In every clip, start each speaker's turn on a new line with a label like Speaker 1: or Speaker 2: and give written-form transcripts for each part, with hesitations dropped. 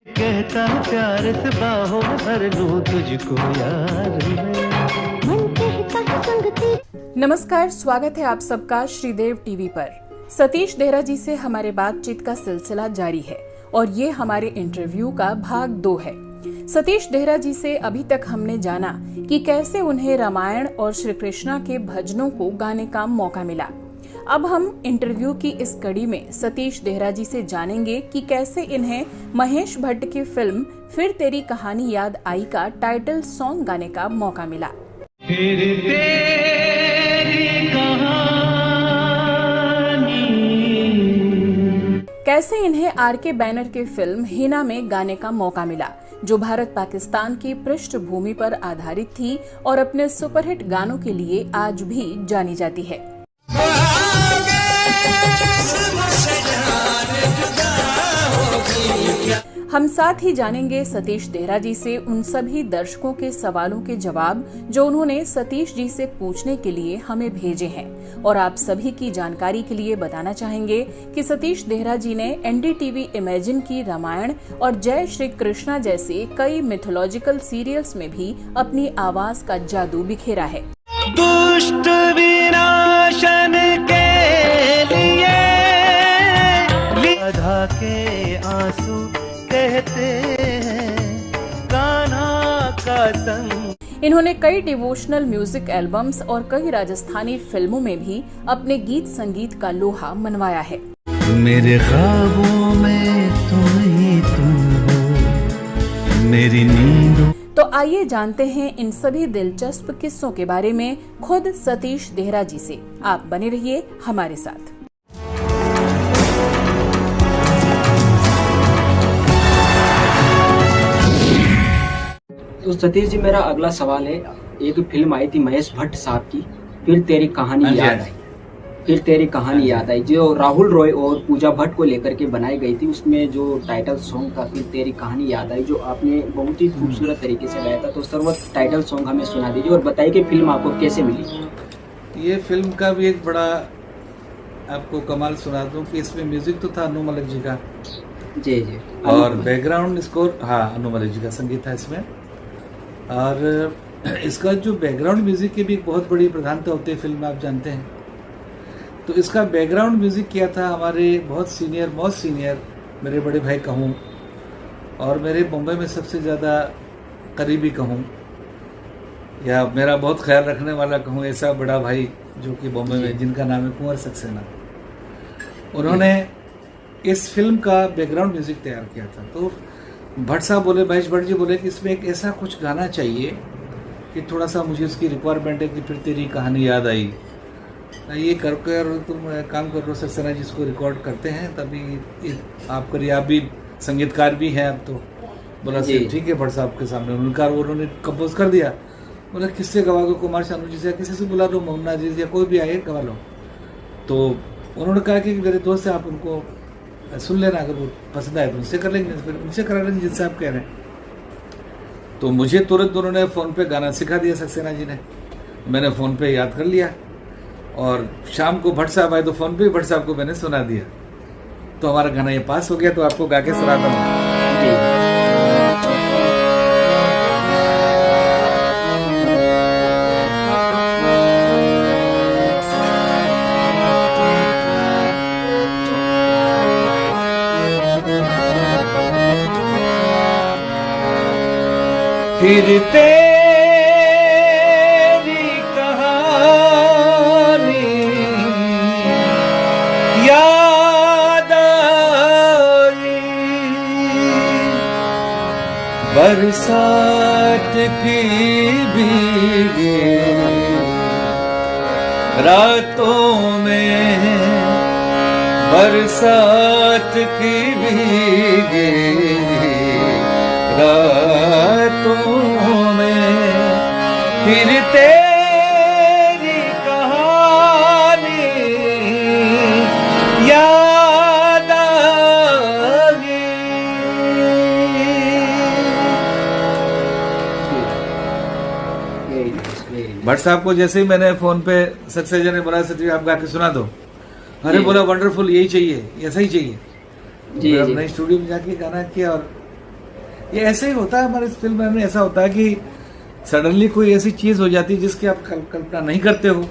Speaker 1: कहता प्यार से बाहों में भर लूं तुझको यार
Speaker 2: नमस्कार, स्वागत है आप सबका श्रीदेव टीवी पर। सतीश देहरा जी से हमारे बातचीत का सिलसिला जारी है और ये हमारे इंटरव्यू का भाग 2 है। सतीश देहरा जी से अभी तक हमने जाना कि कैसे उन्हें रामायण और श्री कृष्णा के भजनों को गाने का मौका मिला। अब हम इंटरव्यू की इस कड़ी में सतीश देहरा जी से जानेंगे कि कैसे इन्हें महेश भट्ट की फिल्म फिर तेरी कहानी याद आई का टाइटल सॉन्ग गाने का मौका मिला।
Speaker 1: फिर तेरी कहानी।
Speaker 2: कैसे इन्हें आर.के. बैनर की फिल्म हिना में गाने का मौका मिला, जो भारत पाकिस्तान की पृष्ठभूमि पर आधारित थी और अपने सुपरहिट गानों के लिए आज भी जानी जाती है। हम साथ ही जानेंगे सतीश देहरा जी से उन सभी दर्शकों के सवालों के जवाब जो उन्होंने सतीश जी से पूछने के लिए हमें भेजे हैं। और आप सभी की जानकारी के लिए बताना चाहेंगे कि सतीश देहरा जी ने एनडीटीवी इमेजिन की रामायण और जय श्री कृष्णा जैसे कई मिथोलॉजिकल सीरियल्स में भी अपनी आवाज का जादू बिखेरा है।
Speaker 1: दुष्ट विनाशन के लिए राधा के आंसू कहते हैं कान्हा का संग।
Speaker 2: इन्होंने कई डिवोशनल म्यूजिक एल्बम्स और कई राजस्थानी फिल्मों में भी अपने गीत संगीत का लोहा मनवाया है।
Speaker 1: मेरे ख्वाबों में तुम ही तुम हो, मेरी नींदों।
Speaker 2: तो आइए जानते हैं इन सभी दिलचस्प किस्सों के बारे में खुद सतीश देहरा जी से। आप बने रहिए हमारे साथ।
Speaker 3: तो सतीश जी, मेरा अगला सवाल है, एक फिल्म आई थी महेश भट्ट साहब की, फिर तेरी कहानी याद आई। फिर तेरी कहानी याद आई जो राहुल रॉय और पूजा भट्ट को लेकर के बनाई गई थी। उसमें जो टाइटल सॉन्ग था फिर तेरी कहानी याद आई, जो आपने बहुत ही खूबसूरत तरीके से गाया था। तो सर वो टाइटल सॉन्ग हमें सुना दीजिए और बताइए कि फिल्म आपको कैसे मिली।
Speaker 4: ये फिल्म का भी एक बड़ा आपको कमाल सुना दूं कि इसमें म्यूजिक तो था अनु मलिक जी का।
Speaker 3: जी जी।
Speaker 4: और बैकग्राउंड स्कोर, हाँ, अनु मलिक जी का संगीत था इसमें। और इसका जो बैकग्राउंड म्यूजिक की भी एक बहुत बड़ी प्रधानता होती है फिल्म में, आप जानते हैं। तो इसका बैकग्राउंड म्यूजिक किया था हमारे बहुत सीनियर मेरे बड़े भाई कहूँ, और मेरे बम्बई में सबसे ज़्यादा करीबी कहूँ, या मेरा बहुत ख्याल रखने वाला कहूँ, ऐसा बड़ा भाई जो कि बम्बई में, जिनका नाम है कुंवर सक्सेना। उन्होंने इस फिल्म का बैकग्राउंड म्यूजिक तैयार किया था। तो भट्ट साहब बोले, महेश भट्ट जी बोले कि इसमें एक ऐसा कुछ गाना चाहिए कि थोड़ा सा मुझे उसकी रिक्वायरमेंट है कि फिर तेरी कहानी याद आई। ये कर तुम काम कर लो सक्सेना जी, इसको रिकॉर्ड करते हैं, तभी आप करिए, आप भी संगीतकार भी हैं अब। तो बोला सर ठीक है, भट्ट साहब के सामने उन्होंने कंपोज कर दिया। बोला किससे गवा दो, कुमार शानू जी से, किसी से बुला लो, मोहम्मद जी या कोई भी आए गवा लो। तो उन्होंने कहा कि मेरे दोस्त है, आप उनको सुन लेना, अगर वो पसंद आए तो उनसे कर लेंगे, फिर उनसे करा लेंगे जिनसे आप कह रहे हैं। तो मुझे तुरंत उन्होंने फ़ोन पे गाना सिखा दिया सक्सेना जी ने। मैंने फ़ोन पे याद कर लिया और शाम को भट्ट साहब आए तो फ़ोन पे भट्ट साहब को मैंने सुना दिया। तो हमारा गाना ये पास हो गया। तो आपको गा के सुनाता हूँ।
Speaker 1: फिर तेरी कहानी याद आई, बरसात की भीगी रातों में, बरसात की भीगी रातों में, फिर तेरी कहानी याद आई।
Speaker 4: भट्ट साहब को जैसे ही मैंने फोन पे सक्सेना ने बोला सचिव आप गा के सुना दो, अरे बोला वंडरफुल, यही चाहिए, ऐसा ही चाहिए। फिर हमने स्टूडियो में जाके गाना किया और ये ऐसे ही होता है हमारे इस फिल्म में, ऐसा होता है कि सडनली कोई ऐसी चीज हो जाती है जिसकी आप कल्पना नहीं करते हो,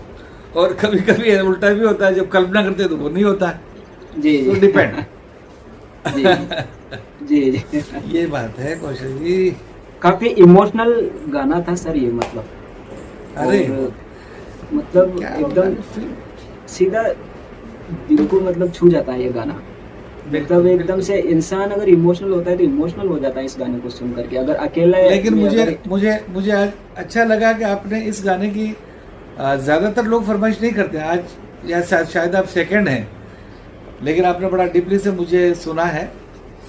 Speaker 4: और कभी कभी उल्टा भी होता है, जब कल्पना करते हो तो वो नहीं होता है।
Speaker 3: जी
Speaker 4: तो डिपेंड।
Speaker 3: जी जी
Speaker 4: ये बात है कौशल जी।
Speaker 3: काफी इमोशनल गाना था सर ये, मतलब
Speaker 4: अरे
Speaker 3: और मतलब
Speaker 4: क्या
Speaker 3: एकदम
Speaker 4: फिल्म,
Speaker 3: सीधा दिल को मतलब छू जाता है ये गाना। मतलब एकदम से इंसान अगर इमोशनल होता है तो इमोशनल हो जाता है इस गाने को सुन करके। अगर अकेला
Speaker 4: लेकिन
Speaker 3: में
Speaker 4: मुझे
Speaker 3: अगर-
Speaker 4: मुझे मुझे आज अच्छा लगा कि आपने इस गाने की ज्यादातर लोग फरमाइश नहीं करते हैं आज, या शायद आप सेकंड हैं, लेकिन आपने बड़ा डीपली से मुझे सुना है,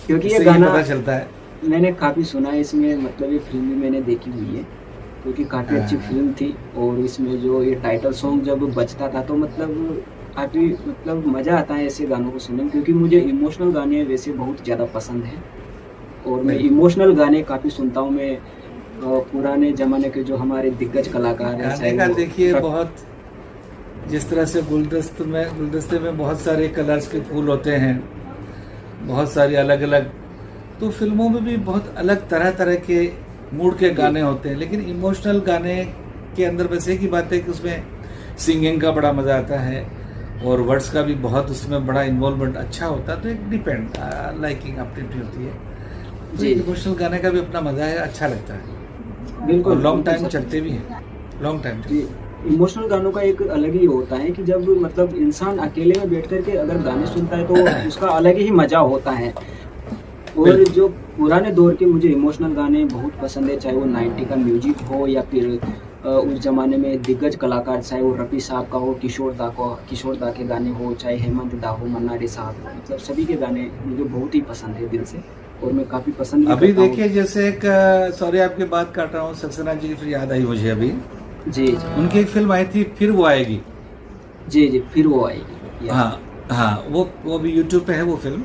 Speaker 3: क्योंकि ये
Speaker 4: इससे
Speaker 3: गाना
Speaker 4: पता चलता है।
Speaker 3: मैंने काफ़ी सुना है इसमें, मतलब ये फिल्म भी मैंने देखी हुई है, क्योंकि काफ़ी अच्छी
Speaker 4: हाँ।
Speaker 3: फिल्म थी। और इसमें जो ये टाइटल सॉन्ग जब बजता था तो मतलब काफ़ी मतलब मज़ा आता है ऐसे गानों को सुनने में, क्योंकि मुझे इमोशनल गाने वैसे बहुत ज़्यादा पसंद हैं। और मैं
Speaker 4: बिल्कुल।
Speaker 3: इमोशनल गाने काफ़ी सुनता हूँ। मैं पुराने ज़माने के जो हमारे दिग्गज कलाकार हैं,
Speaker 4: गाने
Speaker 3: चाहे
Speaker 4: का
Speaker 3: वो
Speaker 4: देखिए
Speaker 3: रफ-
Speaker 4: बहुत, जिस तरह से गुलदस्ते में बहुत सारे कलर्स के फूल होते हैं, बहुत सारी अलग अलग, तो फिल्मों में भी बहुत अलग तरह तरह के मूड के गाने होते हैं। लेकिन इमोशनल गाने के अंदर बस एक ही बात है कि उसमें सिंगिंग का बड़ा मजा आता है, और वर्ड्स का भी बहुत उसमें बड़ा इन्वॉल्वमेंट अच्छा होता है। तो एक डिपेंड लाइकिंग अपनी अपनी होती है। तो
Speaker 3: जी।
Speaker 4: इमोशनल गाने का भी अपना मजा है, अच्छा लगता है,
Speaker 3: बिल्कुल
Speaker 4: और लॉन्ग
Speaker 3: बिल्कुल
Speaker 4: टाइम
Speaker 3: सर।
Speaker 4: चलते भी हैं, लॉन्ग टाइम
Speaker 3: जी, इमोशनल गानों का एक अलग ही होता है कि जब मतलब इंसान अकेले में बैठ करके अगर गाने सुनता है तो उसका अलग ही मजा होता है। और
Speaker 4: बिल्कुल।
Speaker 3: जो पुराने दौर के मुझे इमोशनल गाने बहुत पसंद है, चाहे वो 90 का म्यूजिक हो या फिर उस जमाने में दिग्गज कलाकार, चाहे वो रफ़ी साहब का हो, किशोर दा के गाने हो, चाहे हेमंत दा हो, मन्ना डे साहब हो, मतलब सभी के गाने मुझे बहुत ही पसंद है दिल से, और मैं काफ़ी पसंद भी
Speaker 4: अभी
Speaker 3: करता हूँ।
Speaker 4: देखिए जैसे एक, सॉरी आपकी बात काट रहा हूँ, सक्सेना जी की फिर याद आई मुझे अभी,
Speaker 3: जी जी
Speaker 4: उनकी एक फिल्म आई थी फिर वो आएगी।
Speaker 3: जी जी, फिर वो आएगी।
Speaker 4: हाँ हाँ, वो भी यूट्यूब पे है वो फिल्म।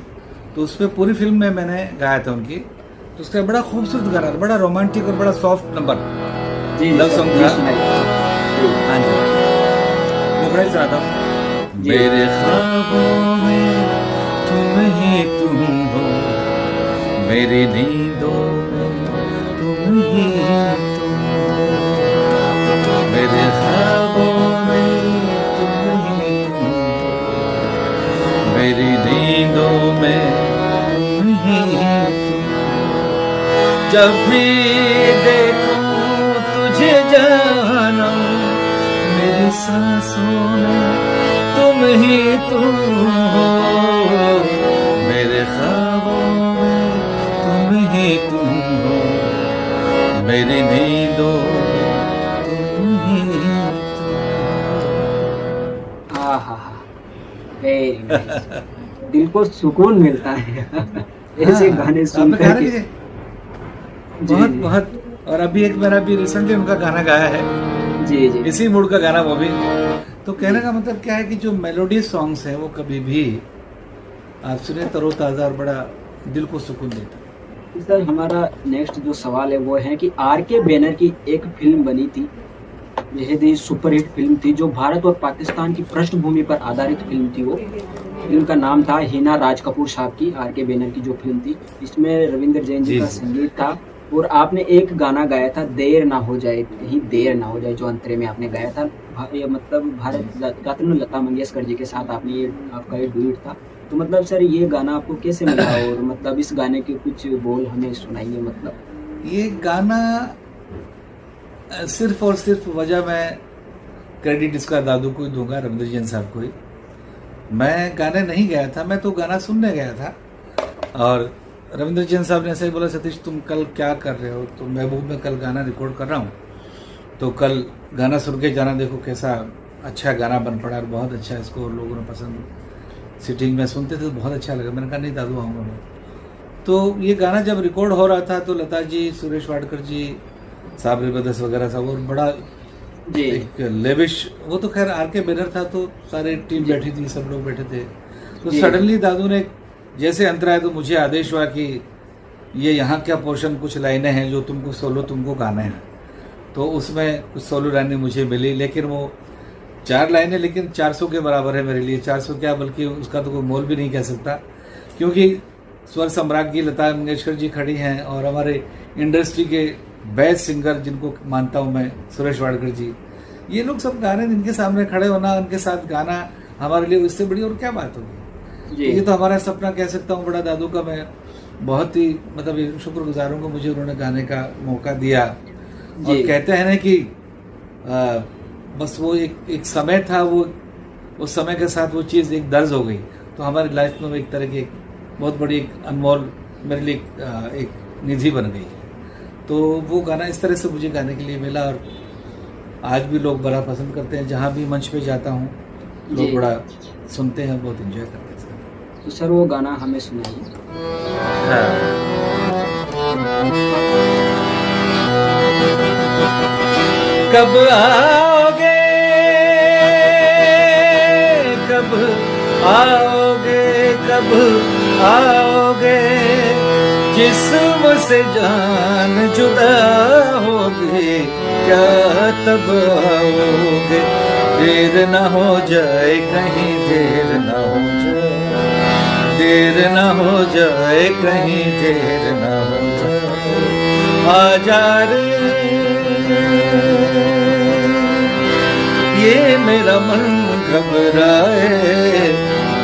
Speaker 4: तो उस पर पूरी फिल्म में मैंने गाया था उनकी, तो उसका बड़ा खूबसूरत गाना, बड़ा रोमांटिक और बड़ा सॉफ्ट नंबर,
Speaker 3: जी
Speaker 4: लव
Speaker 3: सर,
Speaker 4: सॉन्ग
Speaker 3: जी,
Speaker 4: था।
Speaker 3: सुनाइए। जी।
Speaker 4: हाँ जी, वो बड़ा ही ज्यादा।
Speaker 3: जी।
Speaker 4: मेरे ख्वाबों में तुम ही तुम हो, मेरी नींदों में तुम ही तुम हो, मेरे ख्वाबों में तुम ही तुम हो, मेरी नींदों में तुम ही तुम हो। जब भी देखूं तुझे जानम, मेरी सांसों में तुम ही तुम हो, मेरे ख्वाबों में तुम ही तुम हो, मेरी नींदों में तुम ही तुम हो।
Speaker 3: हाँ हाँ हाँ, वेरी नाइस। दिल को सुकून मिलता है ऐसे
Speaker 4: हाँ,
Speaker 3: गाने
Speaker 4: आपने
Speaker 3: सुन
Speaker 4: गाना
Speaker 3: करके।
Speaker 4: भी है?
Speaker 3: जी
Speaker 4: बहुत
Speaker 3: जी
Speaker 4: बहुत। और अभी एक मैंने अभी रिसेंटली उनका गाना गाया है,
Speaker 3: जी जी
Speaker 4: इसी मूड का गाना वो भी। तो कहने का मतलब क्या है कि जो मेलोडी सॉन्ग्स हैं वो कभी भी आप सुने तरोताज़ा और बड़ा दिल को सुकून देता है।
Speaker 3: सर, हमारा नेक्स्ट जो सवाल है वो है कि आर.के. बैनर की एक फिल्म बनी थी, बेहद ही सुपरहिट फिल्म थी, जो भारत और पाकिस्तान की पृष्ठभूमि पर आधारित फिल्म थी। वो फिल्म का नाम था हिना राज कपूर साहब की, आर.के. बैनर की जो फिल्म थी, इसमें रविंद्र जैन जी
Speaker 4: जी,
Speaker 3: का
Speaker 4: जी।
Speaker 3: संगीत था। और आपने एक गाना गाया था, देर ना हो जाए, कहीं देर ना हो जाए, जो अंतरे में आपने गाया था। ये मतलब भारत रत्न लता मंगेशकर जी के साथ आपने ये आपका ये डुएट था। तो मतलब सर, ये गाना आपको कैसे मिला, और मतलब इस गाने के कुछ बोल हमें सुनाइए। मतलब
Speaker 4: ये गाना सिर्फ और सिर्फ वजह मैं क्रेडिट इसका दादू को ही दूंगा, रविंद्र जैन साहब को ही। मैं गाने नहीं गया था, मैं तो गाना सुनने गया था, और रविंद्र जैन साहब ने ऐसे ही बोला, सतीश तुम कल क्या कर रहे हो? तो महबूब में कल गाना रिकॉर्ड कर रहा हूँ, तो कल गाना सुन के जाना, देखो कैसा अच्छा गाना बन पड़ा, और बहुत अच्छा इसको लोगों ने पसंद, सिटिंग में सुनते थे तो बहुत अच्छा लगा। मैंने कहा नहीं दादू आऊँगा मैं। तो ये गाना जब रिकॉर्ड हो रहा था तो लता जी, सुरेश वाडकर जी, साबरी ब्रदर्स वगैरह सब, और बड़ा
Speaker 3: जी
Speaker 4: एक लेविश, वो तो खैर आर.के. बैनर था तो सारे टीम
Speaker 3: जी।
Speaker 4: बैठी थी, सब लोग बैठे थे। तो
Speaker 3: जी।
Speaker 4: सडनली दादू ने जैसे अंतरा है तो मुझे आदेश हुआ कि ये यहाँ क्या पोर्शन, कुछ लाइनें हैं जो तुमको सोलो तुमको गाना है। तो उसमें कुछ सोलो लाइनें मुझे मिली, लेकिन वो 4 लाइनें, लेकिन 400 के बराबर है मेरे लिए। 400 क्या, बल्कि उसका तो कोई मोल भी नहीं कह सकता, क्योंकि स्वर सम्राज्ञी लता मंगेशकर जी खड़ी हैं, और हमारे इंडस्ट्री के बेस्ट सिंगर जिनको मानता हूँ मैं, सुरेश वाडकर जी, ये लोग सब गा रहे हैं। इनके सामने खड़े होना, उनके साथ गाना हमारे लिए इससे बड़ी और क्या बात होगी। ये तो हमारा सपना कह सकता हूँ बड़ा। दादू का मैं बहुत ही मतलब शुक्रगुजार हूँ, मुझे उन्होंने गाने का मौका दिया। और कहते हैं ना कि बस वो एक समय था, वो उस समय के साथ वो चीज़ एक दर्ज हो गई, तो हमारी लाइफ में वो एक तरह की एक बहुत बड़ी एक अनमोल मेरे लिए एक निधि बन गई। तो वो गाना इस तरह से मुझे गाने के लिए मिला, और आज भी लोग बड़ा पसंद करते हैं। जहाँ भी मंच पे जाता हूँ लोग बड़ा सुनते हैं, बहुत एंजॉय करते हैं।
Speaker 3: तो सर वो गाना हमें सुनाइए।
Speaker 4: कब आओगे, कब आओगे, कब आओगे, जिस्म से जान जुदा होगी, क्या तब आओगे। देर न हो जाए कहीं, देर न हो जाए, देर न हो जाए कहीं, देर न हो जाए। आ जा रे ये मेरा मन घबराए,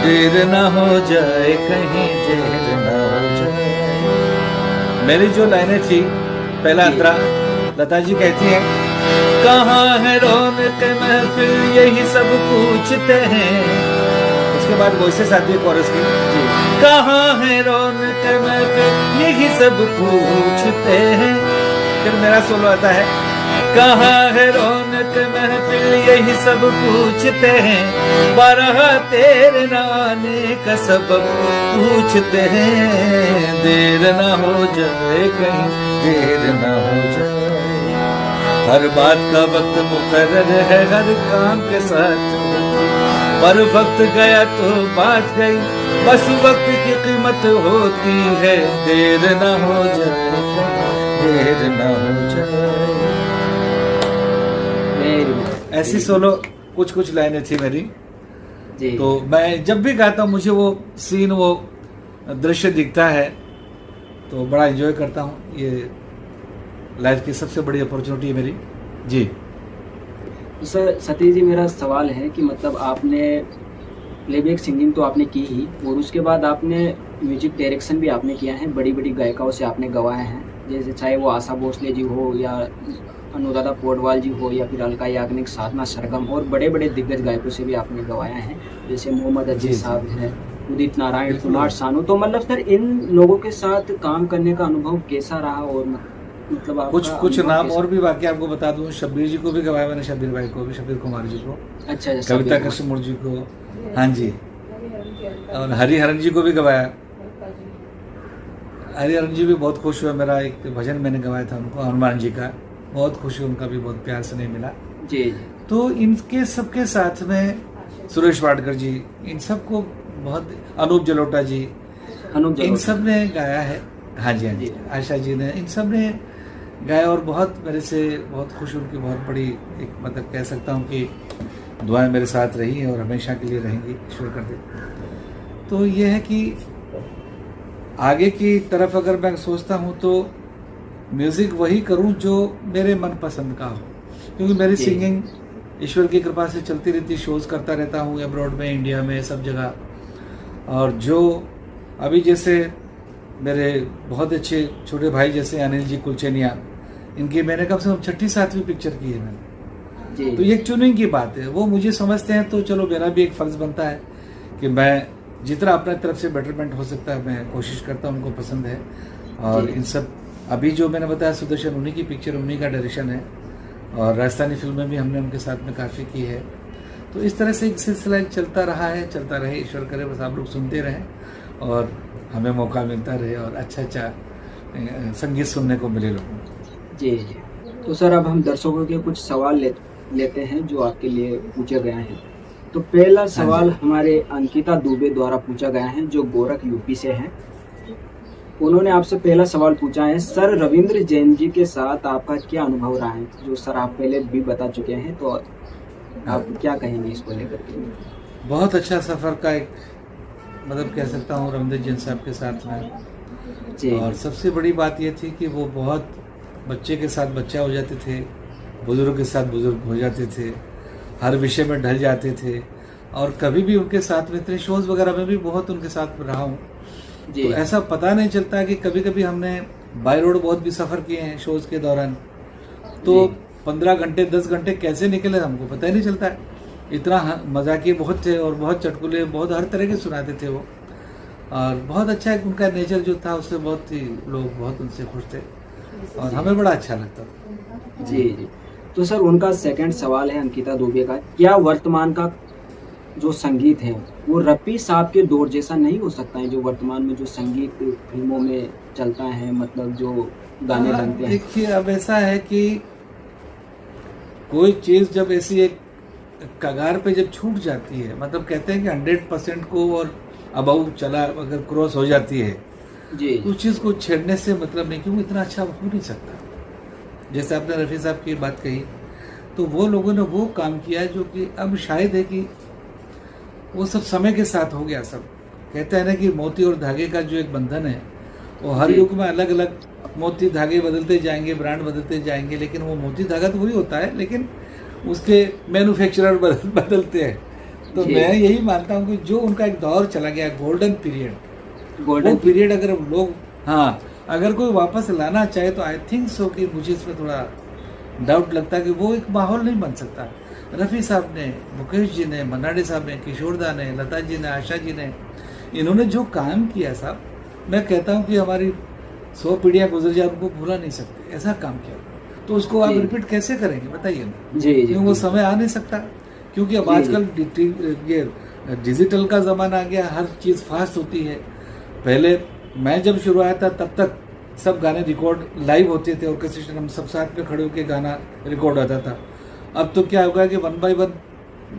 Speaker 4: देर न हो जाए कहीं, देर न हो जाए। मेरी जो लाइनें थी, पहला अंतरा लता जी कहती हैं, कहाँ है रौनक महफिल यही सब पूछते हैं। उसके बाद वॉइसेस आती है कोरस की, कहाँ है रौनक महफिल यही सब पूछते हैं। फिर मेरा सोलो आता है, कहाँ है रौनक महफिल यही सब पूछते हैं, बारह तेरे नाने का सबब पूछते हैं। देर ना हो जाए कहीं, देर ना हो जाए, हर बात का वक्त मुकर्रर है, हर काम के साथ, पर वक्त गया तो बात गई, बस वक्त की कीमत होती है। देर ना हो जाए, देर ना हो जाए। ऐसी सोलो कुछ कुछ लाइनें थी मेरी जी। तो मैं जब भी गाता हूँ मुझे वो सीन, वो दृश्य दिखता है, तो बड़ा एंजॉय करता हूँ। ये लाइफ की सबसे बड़ी अपॉर्चुनिटी है मेरी जी।
Speaker 3: सर सतीश जी, मेरा सवाल है कि मतलब आपने प्लेबैक सिंगिंग तो आपने की ही, और उसके बाद आपने म्यूजिक डायरेक्शन भी आपने किया है, बड़ी बड़ी गायिकाओं से आपने गवाए हैं, जैसे चाहे वो आशा भोसले जी हो या अनुराधा पौडवाल जी हो या फिर अलका याग्निक, साधना सरगम, और बड़े बड़े दिग्गज गायकों से भी आपने गवाया है, जैसे मोहम्मद अजीज साहब हैं, उदित नारायण, कुमार सानू। तो मतलब सर इन लोगों के साथ काम करने का अनुभव कैसा रहा, और मतलब
Speaker 4: कुछ नाम और भी बाकी आपको बता दूं। शब्बीर जी को भी गवाया मैंने, शब्बीर भाई को भी, शब्बीर कुमार जी को,
Speaker 3: अच्छा,
Speaker 4: कविता कृष्णमूर्ति जी को, हाँ जी, और हरिहरन जी को भी गवाया। हरिहरन जी भी बहुत खुश हुए, मेरा एक भजन मैंने गवाया था उनको, हनुमान जी का, बहुत खुशी, उनका भी बहुत प्यार से नहीं मिला
Speaker 3: जी।
Speaker 4: तो इनके सबके साथ में सुरेश वाडकर जी, इन सबको बहुत, अनूप जलोटा जी, इन सब ने गाया है। हाँ जी, हाँ जी, आशा जी ने, इन सब ने गाया, और बहुत मेरे से बहुत खुश, उनकी बहुत बड़ी एक मतलब कह सकता हूँ कि दुआएं मेरे साथ रही हैं और हमेशा के लिए रहेंगी, ईश्वर कर दे। तो ये है कि आगे की तरफ अगर मैं सोचता हूँ तो म्यूज़िक वही करूं जो मेरे मन पसंद का हो, क्योंकि मेरी सिंगिंग ईश्वर की कृपा से चलती रहती, शोज़ करता रहता हूं अब्रॉड में, इंडिया में, सब जगह। और जो अभी जैसे मेरे बहुत अच्छे छोटे भाई जैसे अनिल जी कुलचेनिया, इनकी मैंने कम से कम 6ठी-7वीं पिक्चर की है मैंने। तो ये एक चुनिंग की बात है, वो मुझे समझते हैं, तो चलो मेरा भी एक फ़र्ज़ बनता है कि मैं जितना अपने तरफ से बेटरमेंट हो सकता है मैं कोशिश करता हूँ, उनको पसंद है। और इन सब अभी जो मैंने बताया सुदर्शन, उन्हीं की पिक्चर, उन्हीं का डायरेक्शन है, और राजस्थानी फिल्में भी हमने उनके साथ में काफ़ी की है। तो इस तरह से एक सिलसिला चलता रहा है, चलता रहे, ईश्वर करे बस आप लोग सुनते रहें और हमें मौका मिलता रहे, और अच्छा संगीत सुनने को मिले लोगों को।
Speaker 3: जी जी। तो सर अब हम दर्शकों के कुछ सवाल लेते हैं जो आपके लिए पूछे गए हैं। तो पहला सवाल हमारे अंकिता दुबे द्वारा पूछा गया है, जो गोरख यूपी से हैं। उन्होंने आपसे पहला सवाल पूछा है, सर रविंद्र जैन जी के साथ आपका क्या अनुभव रहा है, जो सर आप पहले भी बता चुके हैं, तो आप क्या कहेंगे इसको लेकर के?
Speaker 4: बहुत अच्छा सफ़र का एक मतलब कह सकता हूँ रविंद्र जैन साहब के साथ में।
Speaker 3: जी
Speaker 4: और सबसे बड़ी बात ये थी कि वो बहुत बच्चे के साथ बच्चा हो जाते थे, बुजुर्ग के साथ बुजुर्ग हो जाते थे, हर विषय में ढल जाते थे। और कभी भी उनके साथ में इतने शोज़ वगैरह में भी बहुत उनके साथ रहा हूँ,
Speaker 3: जी
Speaker 4: तो ऐसा पता नहीं चलता कि कभी कभी हमने बाई रोड बहुत भी सफ़र किए हैं शोज़ के दौरान, तो 15 घंटे 10 घंटे कैसे निकले हमको पता ही नहीं चलता है। इतना मजाकिए बहुत थे और बहुत चटकुले, बहुत हर तरह के सुनाते थे वो। और बहुत अच्छा है उनका नेचर जो था, उससे बहुत ही लोग बहुत उनसे खुश थे और हमें बड़ा अच्छा लगता था।
Speaker 3: जी जी। तो सर उनका सेकंड सवाल है अंकिता दुबे का, क्या वर्तमान का जो संगीत है वो रफ़ी साहब के दौर जैसा नहीं हो सकता है, जो वर्तमान में जो संगीत फिल्मों में चलता है, मतलब जो गाने बनते हैं?
Speaker 4: देखिए अब ऐसा है कि कोई चीज़ जब ऐसी एक कगार पे जब छूट जाती है, मतलब कहते हैं कि 100% को और अबाउ चला अगर क्रॉस हो जाती है,
Speaker 3: जी
Speaker 4: उस चीज़ को छेड़ने से मतलब नहीं, क्योंकि इतना अच्छा हो नहीं सकता। जैसे आपने रफ़ी साहब की बात कही, तो वो लोगों ने वो काम किया जो कि अब शायद है कि वो सब समय के साथ हो गया। सब कहते हैं ना कि मोती और धागे का जो एक बंधन है, वो हर
Speaker 3: जी।
Speaker 4: युग में अलग अलग मोती धागे बदलते जाएंगे, ब्रांड बदलते जाएंगे, लेकिन वो मोती धागा तो वही होता है, लेकिन उसके मैन्युफैक्चरर बदलते हैं। तो
Speaker 3: जी।
Speaker 4: मैं यही मानता हूँ कि जो उनका एक दौर चला गया, गोल्डन पीरियड, वो
Speaker 3: गोल्डन
Speaker 4: पीरियड अगर लोग, हाँ, अगर कोई वापस लाना चाहे तो आई थिंक सो कि मुझे इसमें थोड़ा डाउट लगता है कि वो एक माहौल नहीं बन सकता। रफ़ी साहब ने, मुकेश जी ने, मन्नाडे साहब ने, किशोरदा ने, लता जी ने, आशा जी ने, इन्होंने जो काम किया साहब, मैं कहता हूँ कि हमारी 100 पीढ़ियाँ गुजर जाए उनको भूला नहीं सकते, ऐसा काम किया। तो उसको आप
Speaker 3: जी।
Speaker 4: रिपीट कैसे करेंगे बताइए ना?
Speaker 3: जी जी
Speaker 4: क्योंकि वो समय आ नहीं सकता, क्योंकि अब
Speaker 3: जी।
Speaker 4: आजकल ये डिजिटल का ज़माना आ गया, हर चीज़ फास्ट होती है। पहले मैं जब शुरू आया था तब तक सब गाने रिकॉर्ड लाइव होते थे, ऑर्केस्ट्रेशन हम सब साथ में खड़े होकर गाना रिकॉर्ड होता था। अब तो क्या होगा कि 1 by 1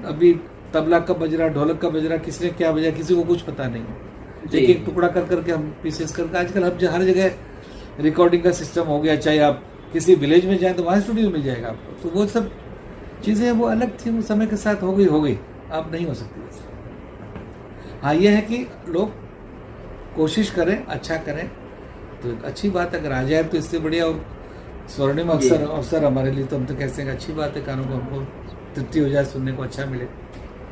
Speaker 4: अभी तबला कब बज रहा, ढोलक कब बज रहा, किसने क्या बजा, किसी को कुछ पता नहीं है।
Speaker 3: जी।
Speaker 4: एक एक टुकड़ा कर करके हम पीसेस करके, आजकल अब हर जगह रिकॉर्डिंग का सिस्टम हो गया। चाहे आप किसी विलेज में जाएं तो वहाँ स्टूडियो मिल जाएगा आपको। तो वो सब चीज़ें वो अलग थी, वो समय के साथ हो गई, अब नहीं हो सकती वैसे। हाँ, ये है कि लोग कोशिश करें, अच्छा करें तो अच्छी बात, अगर आ जाए तो इससे बढ़िया और स्वर्णिम अवसर हमारे लिए, तो हम तो कहते हैं अच्छी बात है, कानों को हमको तृप्ति हो जाए, सुनने को अच्छा मिले।